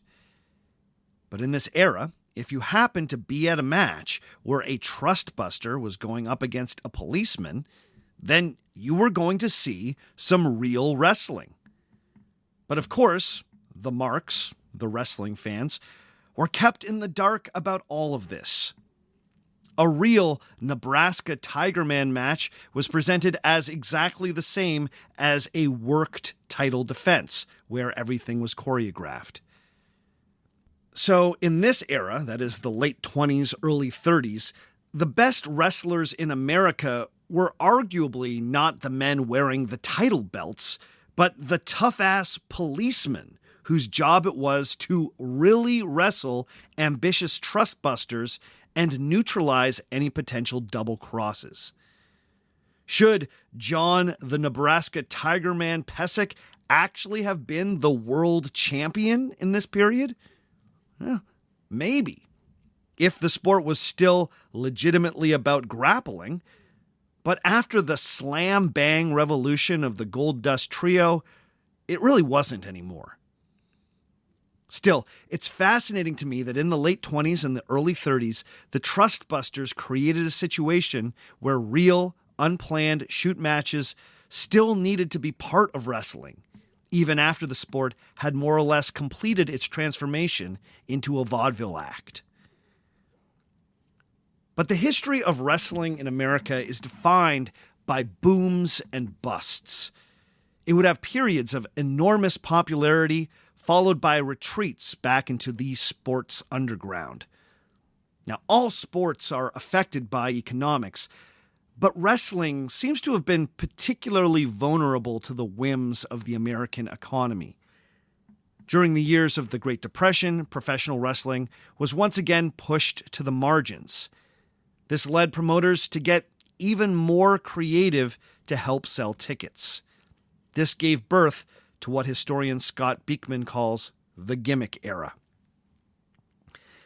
But in this era, if you happened to be at a match where a trustbuster was going up against a policeman, then you were going to see some real wrestling. But of course, the marks, the wrestling fans, were kept in the dark about all of this. A real Nebraska Tigerman match was presented as exactly the same as a worked title defense, where everything was choreographed. So in this era, that is the late 20s, early 30s, the best wrestlers in America were arguably not the men wearing the title belts, but the tough-ass policemen whose job it was to really wrestle ambitious trustbusters and neutralize any potential double crosses. Should John the Nebraska Tigerman Pesek actually have been the world champion in this period? Well, maybe, if the sport was still legitimately about grappling. But after the slam-bang revolution of the Gold Dust Trio, it really wasn't anymore. Still, it's fascinating to me that in the late 20s and the early 30s, the Trustbusters created a situation where real, unplanned shoot matches still needed to be part of wrestling, even after the sport had more or less completed its transformation into a vaudeville act. But the history of wrestling in America is defined by booms and busts. It would have periods of enormous popularity, followed by retreats back into the sports underground. Now, all sports are affected by economics, but wrestling seems to have been particularly vulnerable to the whims of the American economy. During the years of the Great Depression, professional wrestling was once again pushed to the margins. This led promoters to get even more creative to help sell tickets. This gave birth to what historian Scott Beekman calls the gimmick era.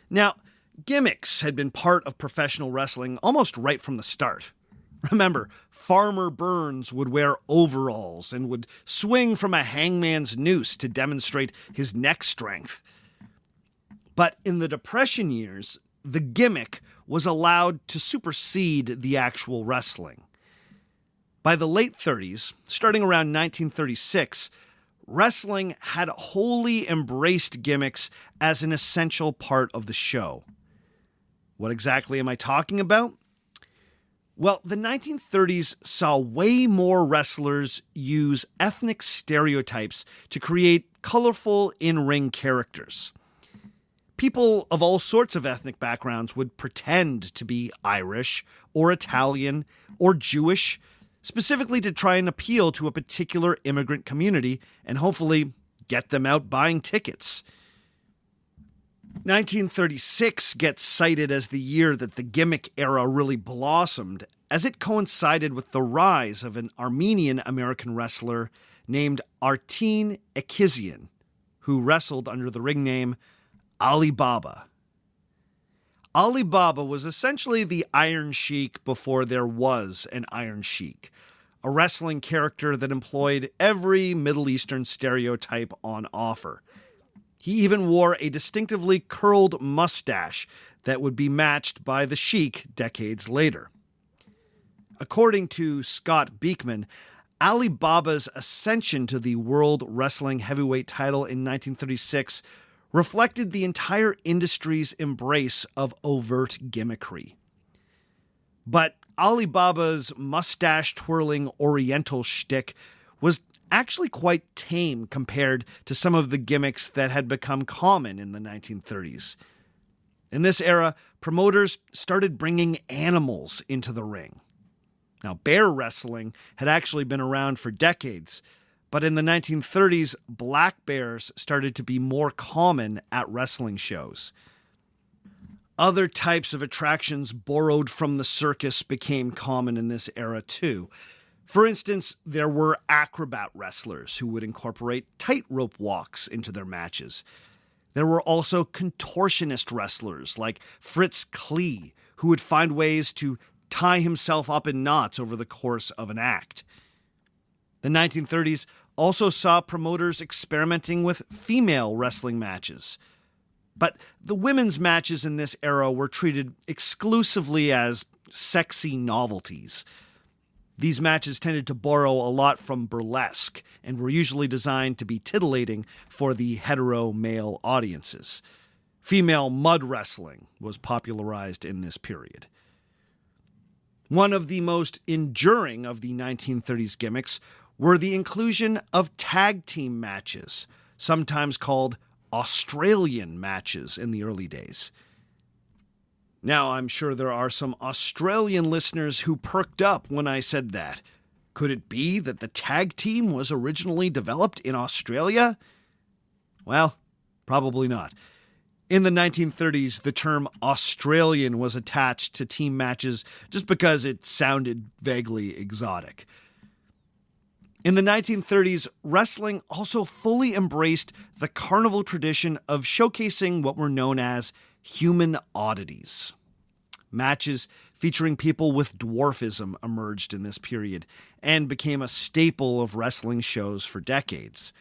Now, gimmicks had been part of professional wrestling almost right from the start. Remember, Farmer Burns would wear overalls and would swing from a hangman's noose to demonstrate his neck strength. But in the Depression years, the gimmick was allowed to supersede the actual wrestling. By the late 30s, starting around 1936, wrestling had wholly embraced gimmicks as an essential part of the show. What exactly am I talking about? Well, the 1930s saw way more wrestlers use ethnic stereotypes to create colorful in-ring characters. People of all sorts of ethnic backgrounds would pretend to be Irish or Italian or Jewish, specifically to try and appeal to a particular immigrant community and hopefully get them out buying tickets. 1936 gets cited as the year that the gimmick era really blossomed, as it coincided with the rise of an Armenian-American wrestler named Artin Ekizian, who wrestled under the ring name Ali Baba. Ali Baba was essentially the Iron Sheik before there was an Iron Sheik, a wrestling character that employed every Middle Eastern stereotype on offer. He even wore a distinctively curled mustache that would be matched by the Sheik decades later. According to Scott Beekman, Ali Baba's ascension to the World Wrestling Heavyweight title in 1936 reflected the entire industry's embrace of overt gimmickry. But Ali Baba's mustache-twirling Oriental shtick was actually quite tame compared to some of the gimmicks that had become common in the 1930s. In this era, promoters started bringing animals into the ring. Now, bear wrestling had actually been around for decades, but in the 1930s, black bears started to be more common at wrestling shows. Other types of attractions borrowed from the circus became common in this era too. For instance, there were acrobat wrestlers who would incorporate tightrope walks into their matches. There were also contortionist wrestlers like Fritz Klee, who would find ways to tie himself up in knots over the course of an act. The 1930s also saw promoters experimenting with female wrestling matches. But the women's matches in this era were treated exclusively as sexy novelties. These matches tended to borrow a lot from burlesque and were usually designed to be titillating for the hetero male audiences. Female mud wrestling was popularized in this period. One of the most enduring of the 1930s gimmicks were the inclusion of tag team matches, sometimes called Australian matches in the early days. Now, I'm sure there are some Australian listeners who perked up when I said that. Could it be that the tag team was originally developed in Australia? Well, probably not. In the 1930s, the term Australian was attached to team matches just because it sounded vaguely exotic. In the 1930s, wrestling also fully embraced the carnival tradition of showcasing what were known as human oddities. Matches featuring people with dwarfism emerged in this period and became a staple of wrestling shows for decades.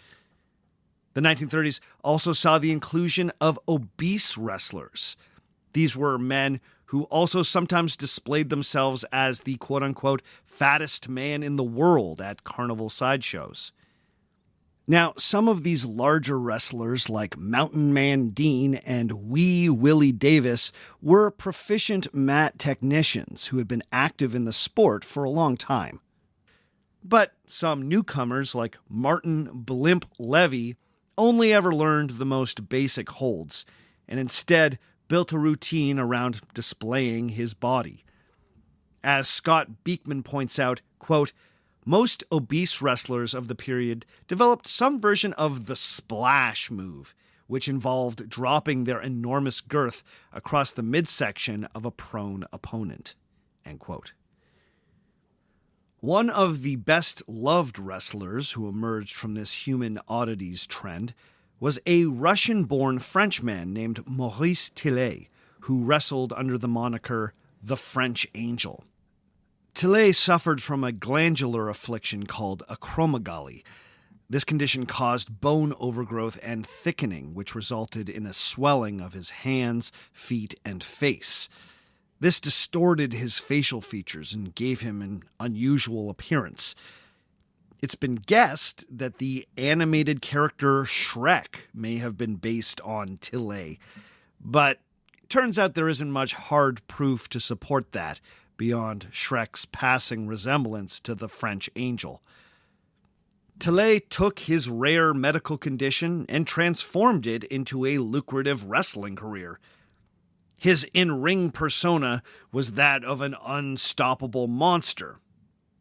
The 1930s also saw the inclusion of obese wrestlers. These were men who also sometimes displayed themselves as the quote-unquote fattest man in the world at carnival sideshows. Now, some of these larger wrestlers like Mountain Man Dean and Wee Willie Davis were proficient mat technicians who had been active in the sport for a long time. But some newcomers like Martin Blimp Levy only ever learned the most basic holds, and instead built a routine around displaying his body. As Scott Beekman points out, quote, most obese wrestlers of the period developed some version of the splash move, which involved dropping their enormous girth across the midsection of a prone opponent, end quote. One of the best-loved wrestlers who emerged from this human oddities trend was a Russian-born Frenchman named Maurice Tillet, who wrestled under the moniker the French Angel. Tillet suffered from a glandular affliction called acromegaly. This condition caused bone overgrowth and thickening, which resulted in a swelling of his hands, feet, and face. This distorted his facial features and gave him an unusual appearance. It's been guessed that the animated character Shrek may have been based on Tillet, but it turns out there isn't much hard proof to support that beyond Shrek's passing resemblance to the French Angel. Tillet took his rare medical condition and transformed it into a lucrative wrestling career. His in-ring persona was that of an unstoppable monster.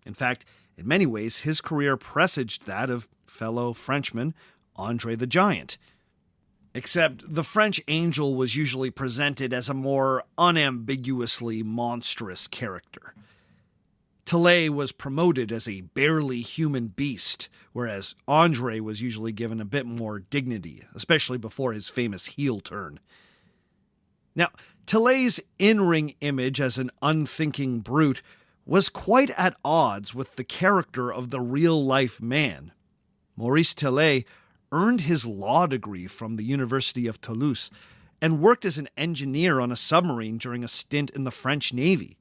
In fact, in many ways, his career presaged that of fellow Frenchman Andre the Giant. Except the French Angel was usually presented as a more unambiguously monstrous character. Tillet was promoted as a barely human beast, whereas Andre was usually given a bit more dignity, especially before his famous heel turn. Now, Tillet's in-ring image as an unthinking brute was quite at odds with the character of the real-life man. Maurice Tillet earned his law degree from the University of Toulouse and worked as an engineer on a submarine during a stint in the French Navy.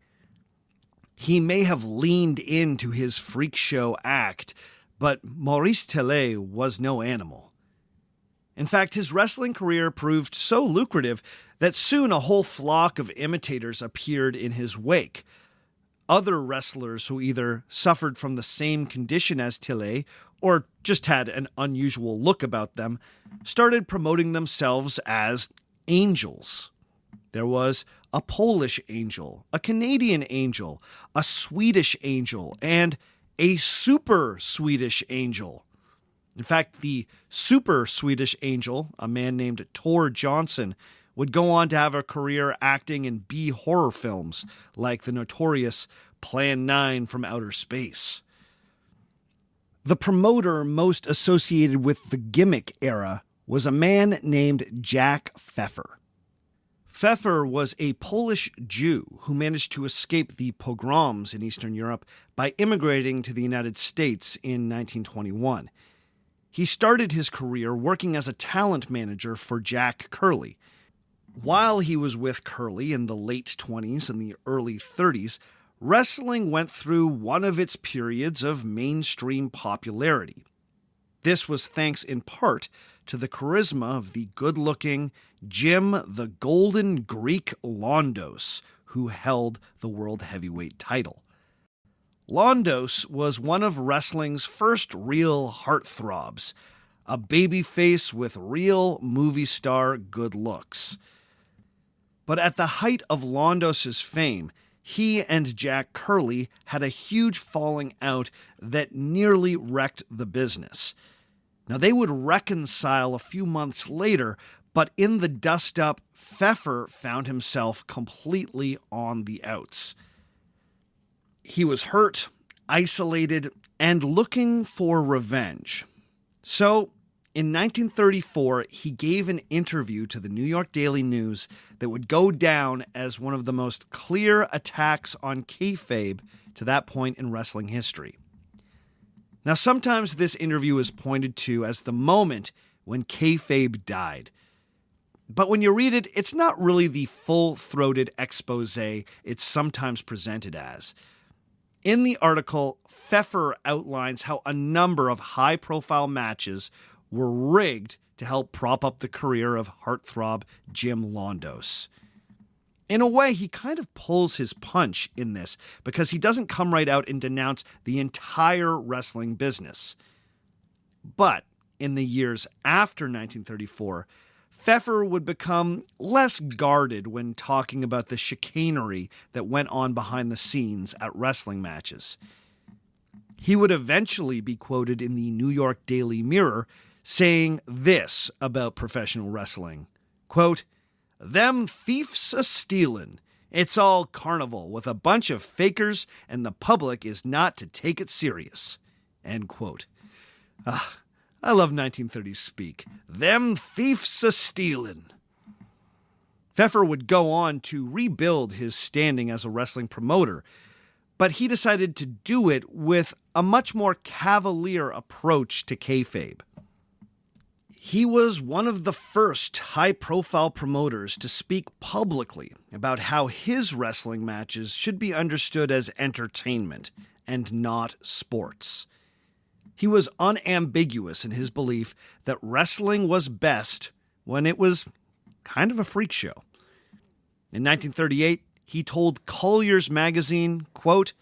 He may have leaned into his freak show act, but Maurice Tillet was no animal. In fact, his wrestling career proved so lucrative that soon a whole flock of imitators appeared in his wake. Other wrestlers who either suffered from the same condition as Tillet or just had an unusual look about them started promoting themselves as angels. There was a Polish angel, a Canadian angel, a Swedish angel, and a Super Swedish Angel. In fact, the Super Swedish Angel, a man named Tor Johnson, would go on to have a career acting in B-horror films like the notorious Plan 9 from Outer Space. The promoter most associated with the gimmick era was a man named Jack Pfeffer. Pfeffer was a Polish Jew who managed to escape the pogroms in Eastern Europe by immigrating to the United States in 1921. He started his career working as a talent manager for Jack Curley. While he was with Curley in the late 20s and the early 30s, wrestling went through one of its periods of mainstream popularity. This was thanks in part to the charisma of the good-looking Jim the Golden Greek Londos, who held the World Heavyweight title. Londos was one of wrestling's first real heartthrobs, a babyface with real movie star good looks. But at the height of Londos's fame, he and Jack Curley had a huge falling out that nearly wrecked the business. Now, they would reconcile a few months later, but in the dust-up, Pfeffer found himself completely on the outs. He was hurt, isolated, and looking for revenge. So, in 1934, he gave an interview to the New York Daily News that would go down as one of the most clear attacks on kayfabe to that point in wrestling history. Now, sometimes this interview is pointed to as the moment when kayfabe died. But when you read it, it's not really the full-throated expose it's sometimes presented as. In the article, Pfeffer outlines how a number of high-profile matches were rigged to help prop up the career of heartthrob Jim Londos. In a way, he kind of pulls his punch in this because he doesn't come right out and denounce the entire wrestling business. But in the years after 1934, Pfeffer would become less guarded when talking about the chicanery that went on behind the scenes at wrestling matches. He would eventually be quoted in the New York Daily Mirror saying this about professional wrestling, quote, "Them thiefs a-stealin'. It's all carnival with a bunch of fakers and the public is not to take it serious." End quote. I love 1930s speak. Them thiefs a-stealin'. Pfeffer would go on to rebuild his standing as a wrestling promoter, but he decided to do it with a much more cavalier approach to kayfabe. He was one of the first high-profile promoters to speak publicly about how his wrestling matches should be understood as entertainment and not sports. He was unambiguous in his belief that wrestling was best when it was kind of a freak show. In 1938, he told Collier's magazine, quote,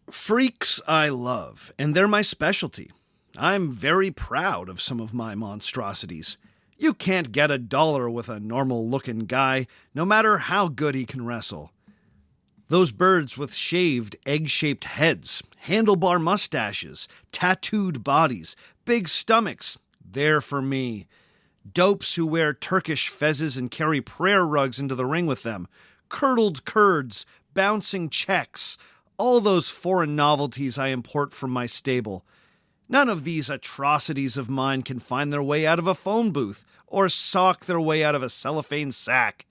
"Freaks I love, and they're my specialty. I'm very proud of some of my monstrosities. You can't get $1 with a normal-looking guy, no matter how good he can wrestle. Those birds with shaved, egg-shaped heads, handlebar mustaches, tattooed bodies, big stomachs, they're for me. Dopes who wear Turkish fezzes and carry prayer rugs into the ring with them, curdled curds, bouncing checks, all those foreign novelties I import from my stable. None of these atrocities of mine can find their way out of a phone booth or sock their way out of a cellophane sack.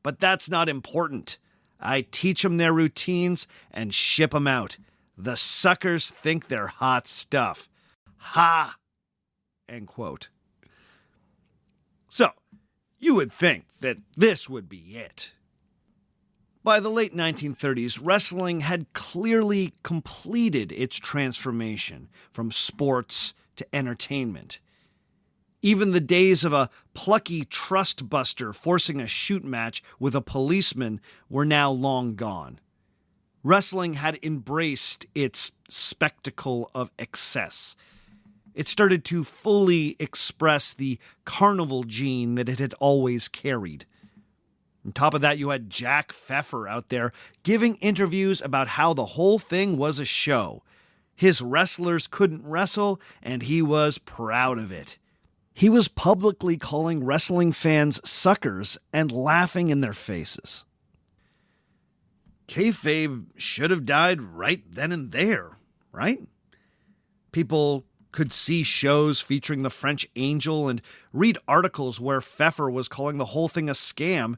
But that's not important. I teach 'em their routines and ship 'em out. The suckers think they're hot stuff. Ha!" End quote. So, you would think that this would be it. By the late 1930s, wrestling had clearly completed its transformation from sports to entertainment. Even the days of a plucky trust buster forcing a shoot match with a policeman were now long gone. Wrestling had embraced its spectacle of excess. It started to fully express the carnival gene that it had always carried. On top of that, you had Jack Pfeffer out there giving interviews about how the whole thing was a show. His wrestlers couldn't wrestle, and he was proud of it. He was publicly calling wrestling fans suckers and laughing in their faces. Kayfabe should have died right then and there, right? People could see shows featuring the French Angel and read articles where Pfeffer was calling the whole thing a scam,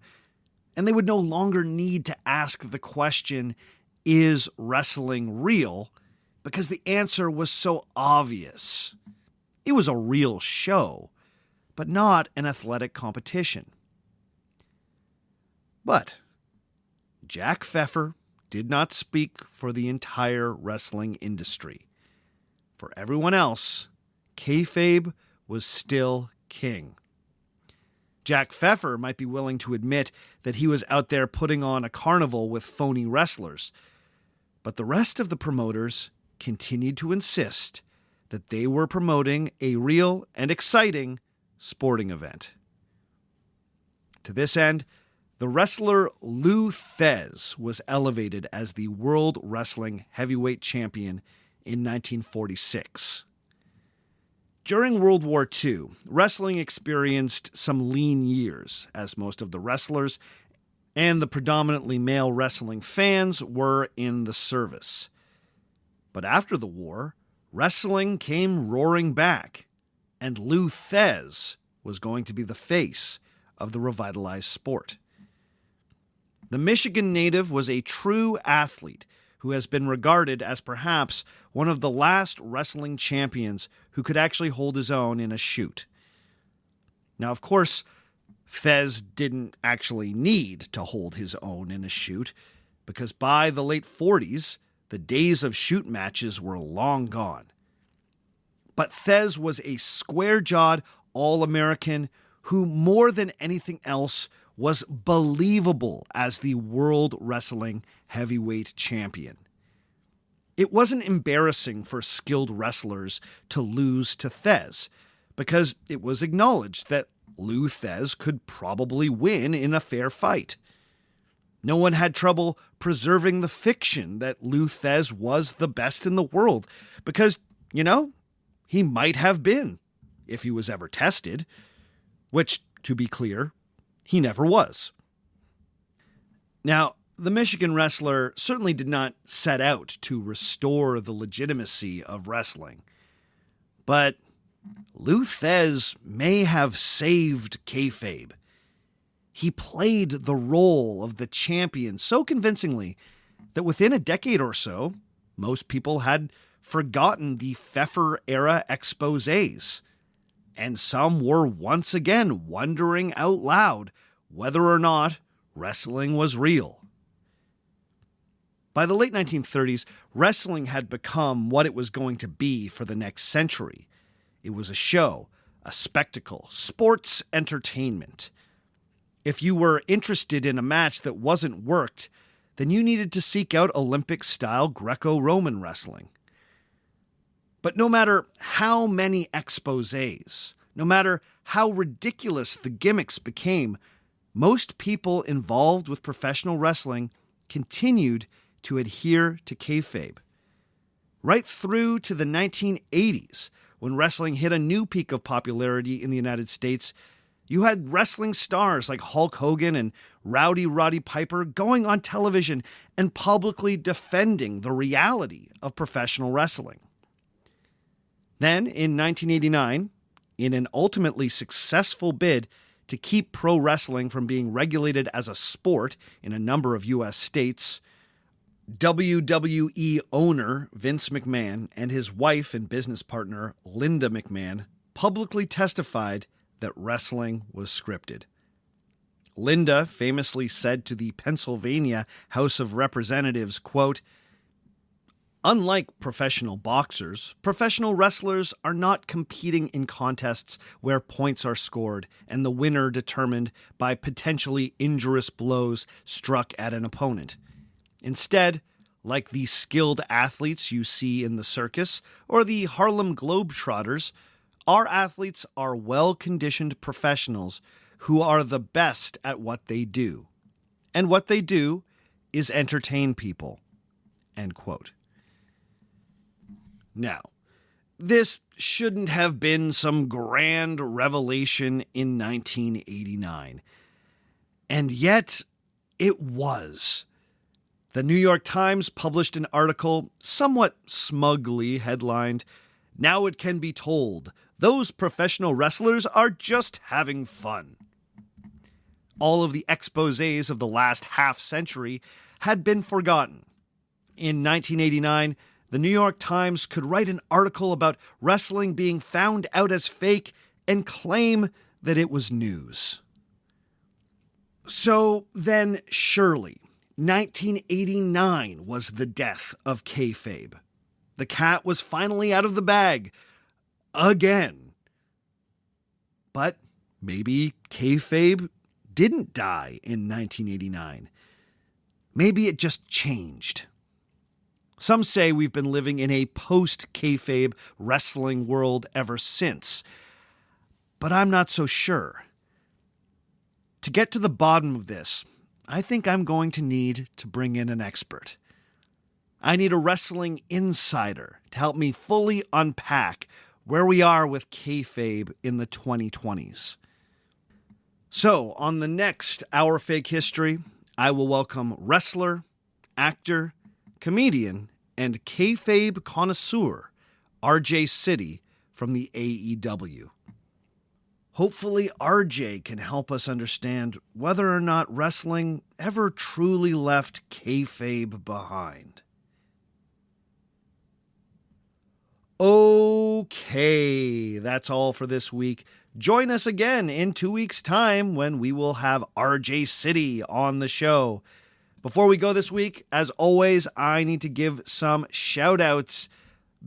And they would no longer need to ask the question, is wrestling real? Because the answer was so obvious. It was a real show, but not an athletic competition. But Jack Pfeffer did not speak for the entire wrestling industry. For everyone else, kayfabe was still king. Jack Pfeffer might be willing to admit that he was out there putting on a carnival with phony wrestlers, but the rest of the promoters continued to insist that they were promoting a real and exciting sporting event. To this end, the wrestler Lou Thesz was elevated as the World Wrestling Heavyweight Champion in 1946. During World War II, wrestling experienced some lean years, as most of the wrestlers and the predominantly male wrestling fans were in the service. But after the war, wrestling came roaring back, and Lou Thesz was going to be the face of the revitalized sport. The Michigan native was a true athlete who has been regarded as perhaps one of the last wrestling champions who could actually hold his own in a shoot. Now, of course, Thesz didn't actually need to hold his own in a shoot, because by the late 40s, the days of shoot matches were long gone. But Thesz was a square-jawed All-American who, more than anything else, was believable as the World Wrestling Heavyweight Champion. It wasn't embarrassing for skilled wrestlers to lose to Thesz, because it was acknowledged that Lou Thesz could probably win in a fair fight. No one had trouble preserving the fiction that Lou Thesz was the best in the world, because, he might have been, if he was ever tested, which, to be clear, he never was. Now, the Michigan wrestler certainly did not set out to restore the legitimacy of wrestling. But Lou Thesz may have saved kayfabe. He played the role of the champion so convincingly that within a decade or so, most people had forgotten the Pfeffer-era exposés. And some were once again wondering out loud whether or not wrestling was real. By the late 1930s, wrestling had become what it was going to be for the next century. It was a show, a spectacle, sports entertainment. If you were interested in a match that wasn't worked, then you needed to seek out Olympic-style Greco-Roman wrestling. But no matter how many exposés, no matter how ridiculous the gimmicks became, most people involved with professional wrestling continued to adhere to kayfabe. Right through to the 1980s, when wrestling hit a new peak of popularity in the United States, you had wrestling stars like Hulk Hogan and Rowdy Roddy Piper going on television and publicly defending the reality of professional wrestling. Then, in 1989, in an ultimately successful bid to keep pro wrestling from being regulated as a sport in a number of U.S. states, WWE owner Vince McMahon and his wife and business partner Linda McMahon publicly testified that wrestling was scripted. Linda famously said to the Pennsylvania House of Representatives, quote, "Unlike professional boxers, professional wrestlers are not competing in contests where points are scored and the winner determined by potentially injurious blows struck at an opponent. Instead, like the skilled athletes you see in the circus or the Harlem Globetrotters, our athletes are well-conditioned professionals who are the best at what they do. And what they do is entertain people." End quote. Now, this shouldn't have been some grand revelation in 1989. And yet, it was. The New York Times published an article somewhat smugly headlined, "Now it can be told, those professional wrestlers are just having fun." All of the exposés of the last half century had been forgotten. In 1989, the New York Times could write an article about wrestling being found out as fake and claim that it was news. So then, surely, 1989 was the death of kayfabe. The cat was finally out of the bag. Again. But maybe kayfabe didn't die in 1989. Maybe it just changed. Some say we've been living in a post-kayfabe wrestling world ever since. But I'm not so sure. To get to the bottom of this, I think I'm going to need to bring in an expert. I need a wrestling insider to help me fully unpack where we are with kayfabe in the 2020s. So, on the next Our Fake History, I will welcome wrestler, actor, comedian, and kayfabe connoisseur, RJ City from the AEW. Hopefully RJ can help us understand whether or not wrestling ever truly left kayfabe behind. Okay, that's all for this week. Join us again in 2 weeks' time when we will have RJ City on the show. Before we go this week, as always, I need to give some shout-outs.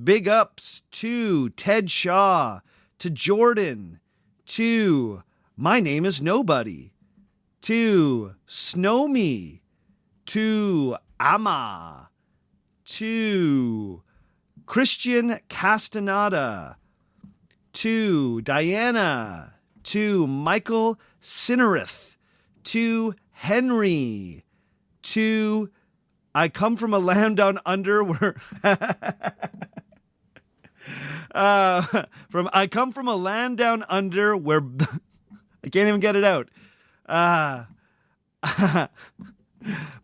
Big ups to Ted Shaw, to Jordan, to My Name is Nobody, to Snow Me, to Ama, to Christian Castaneda, to Diana, to Michael Sinnerith, to Henry, to I Come From a Land Down Under where I come from a land down under where I can't even get it out.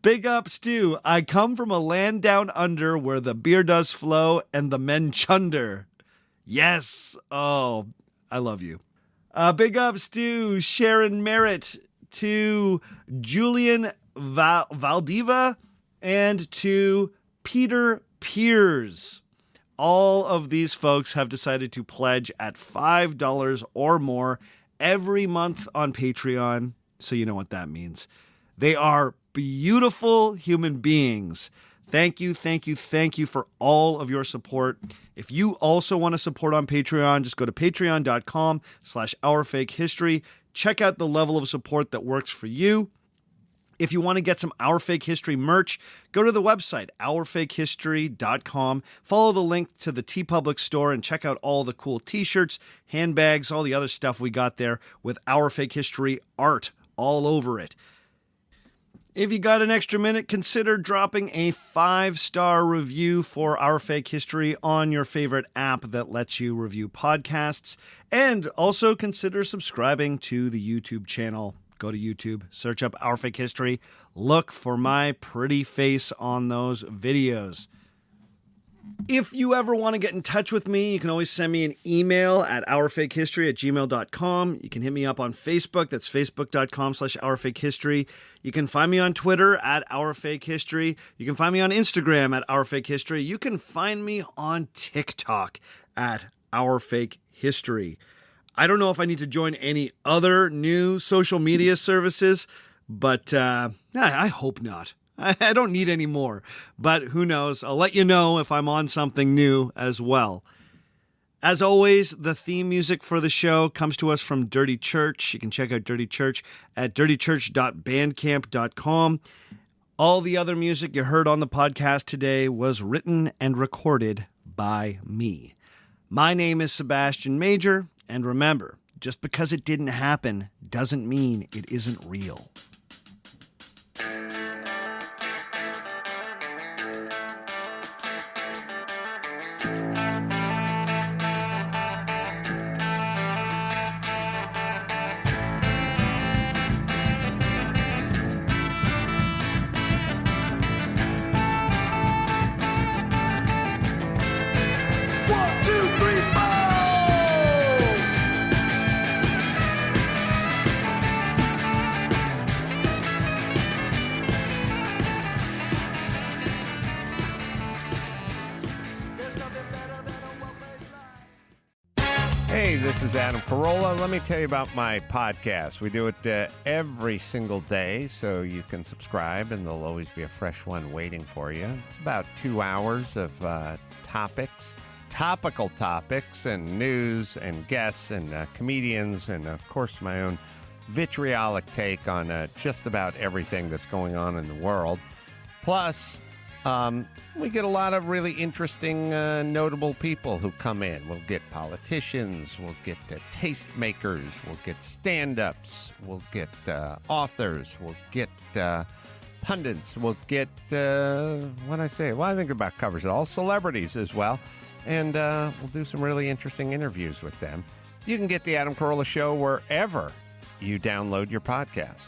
Big ups to I come from a land down under where the beer does flow and the men chunder. Yes. Oh, I love you. Big ups to Sharon Merritt, to Julian Valdiva, and to Peter Piers. All of these folks have decided to pledge at $5 or more every month on Patreon, so you know what that means. They are beautiful human beings. Thank you, thank you, thank you for all of your support. If you also want to support on Patreon, just go to patreon.com/OurFakeHistory. Check out the level of support that works for you. If you want to get some Our Fake History merch, go to the website, OurFakeHistory.com. Follow the link to the TeePublic store and check out all the cool t-shirts, handbags, all the other stuff we got there with Our Fake History art all over it. If you got an extra minute, consider dropping a 5-star review for Our Fake History on your favorite app that lets you review podcasts. And also consider subscribing to the YouTube channel. Go to YouTube, search up Our Fake History, look for my pretty face on those videos. If you ever want to get in touch with me, you can always send me an email at ourfakehistory@gmail.com. You can hit me up on Facebook. That's facebook.com/ourfakehistory. You can find me on Twitter at ourfakehistory. You can find me on Instagram at ourfakehistory. You can find me on TikTok at ourfakehistory. I don't know if I need to join any other new social media services, but I hope not. I don't need any more, but who knows? I'll let you know if I'm on something new as well. As always, the theme music for the show comes to us from Dirty Church. You can check out Dirty Church at dirtychurch.bandcamp.com. All the other music you heard on the podcast today was written and recorded by me. My name is Sebastian Major. And remember, just because it didn't happen doesn't mean it isn't real. Hey, this is Adam Carolla. Let me tell you about my podcast. We do it every single day, so you can subscribe, and there'll always be a fresh one waiting for you. It's about 2 hours of topical topics, and news, and guests, and comedians, and, of course, my own vitriolic take on just about everything that's going on in the world. Plus, we get a lot of really interesting, notable people who come in. We'll get politicians, we'll get tastemakers, we'll get stand-ups, we'll get authors, we'll get pundits, we'll get, I think about covers it all, celebrities as well. And we'll do some really interesting interviews with them. You can get The Adam Carolla Show wherever you download your podcast.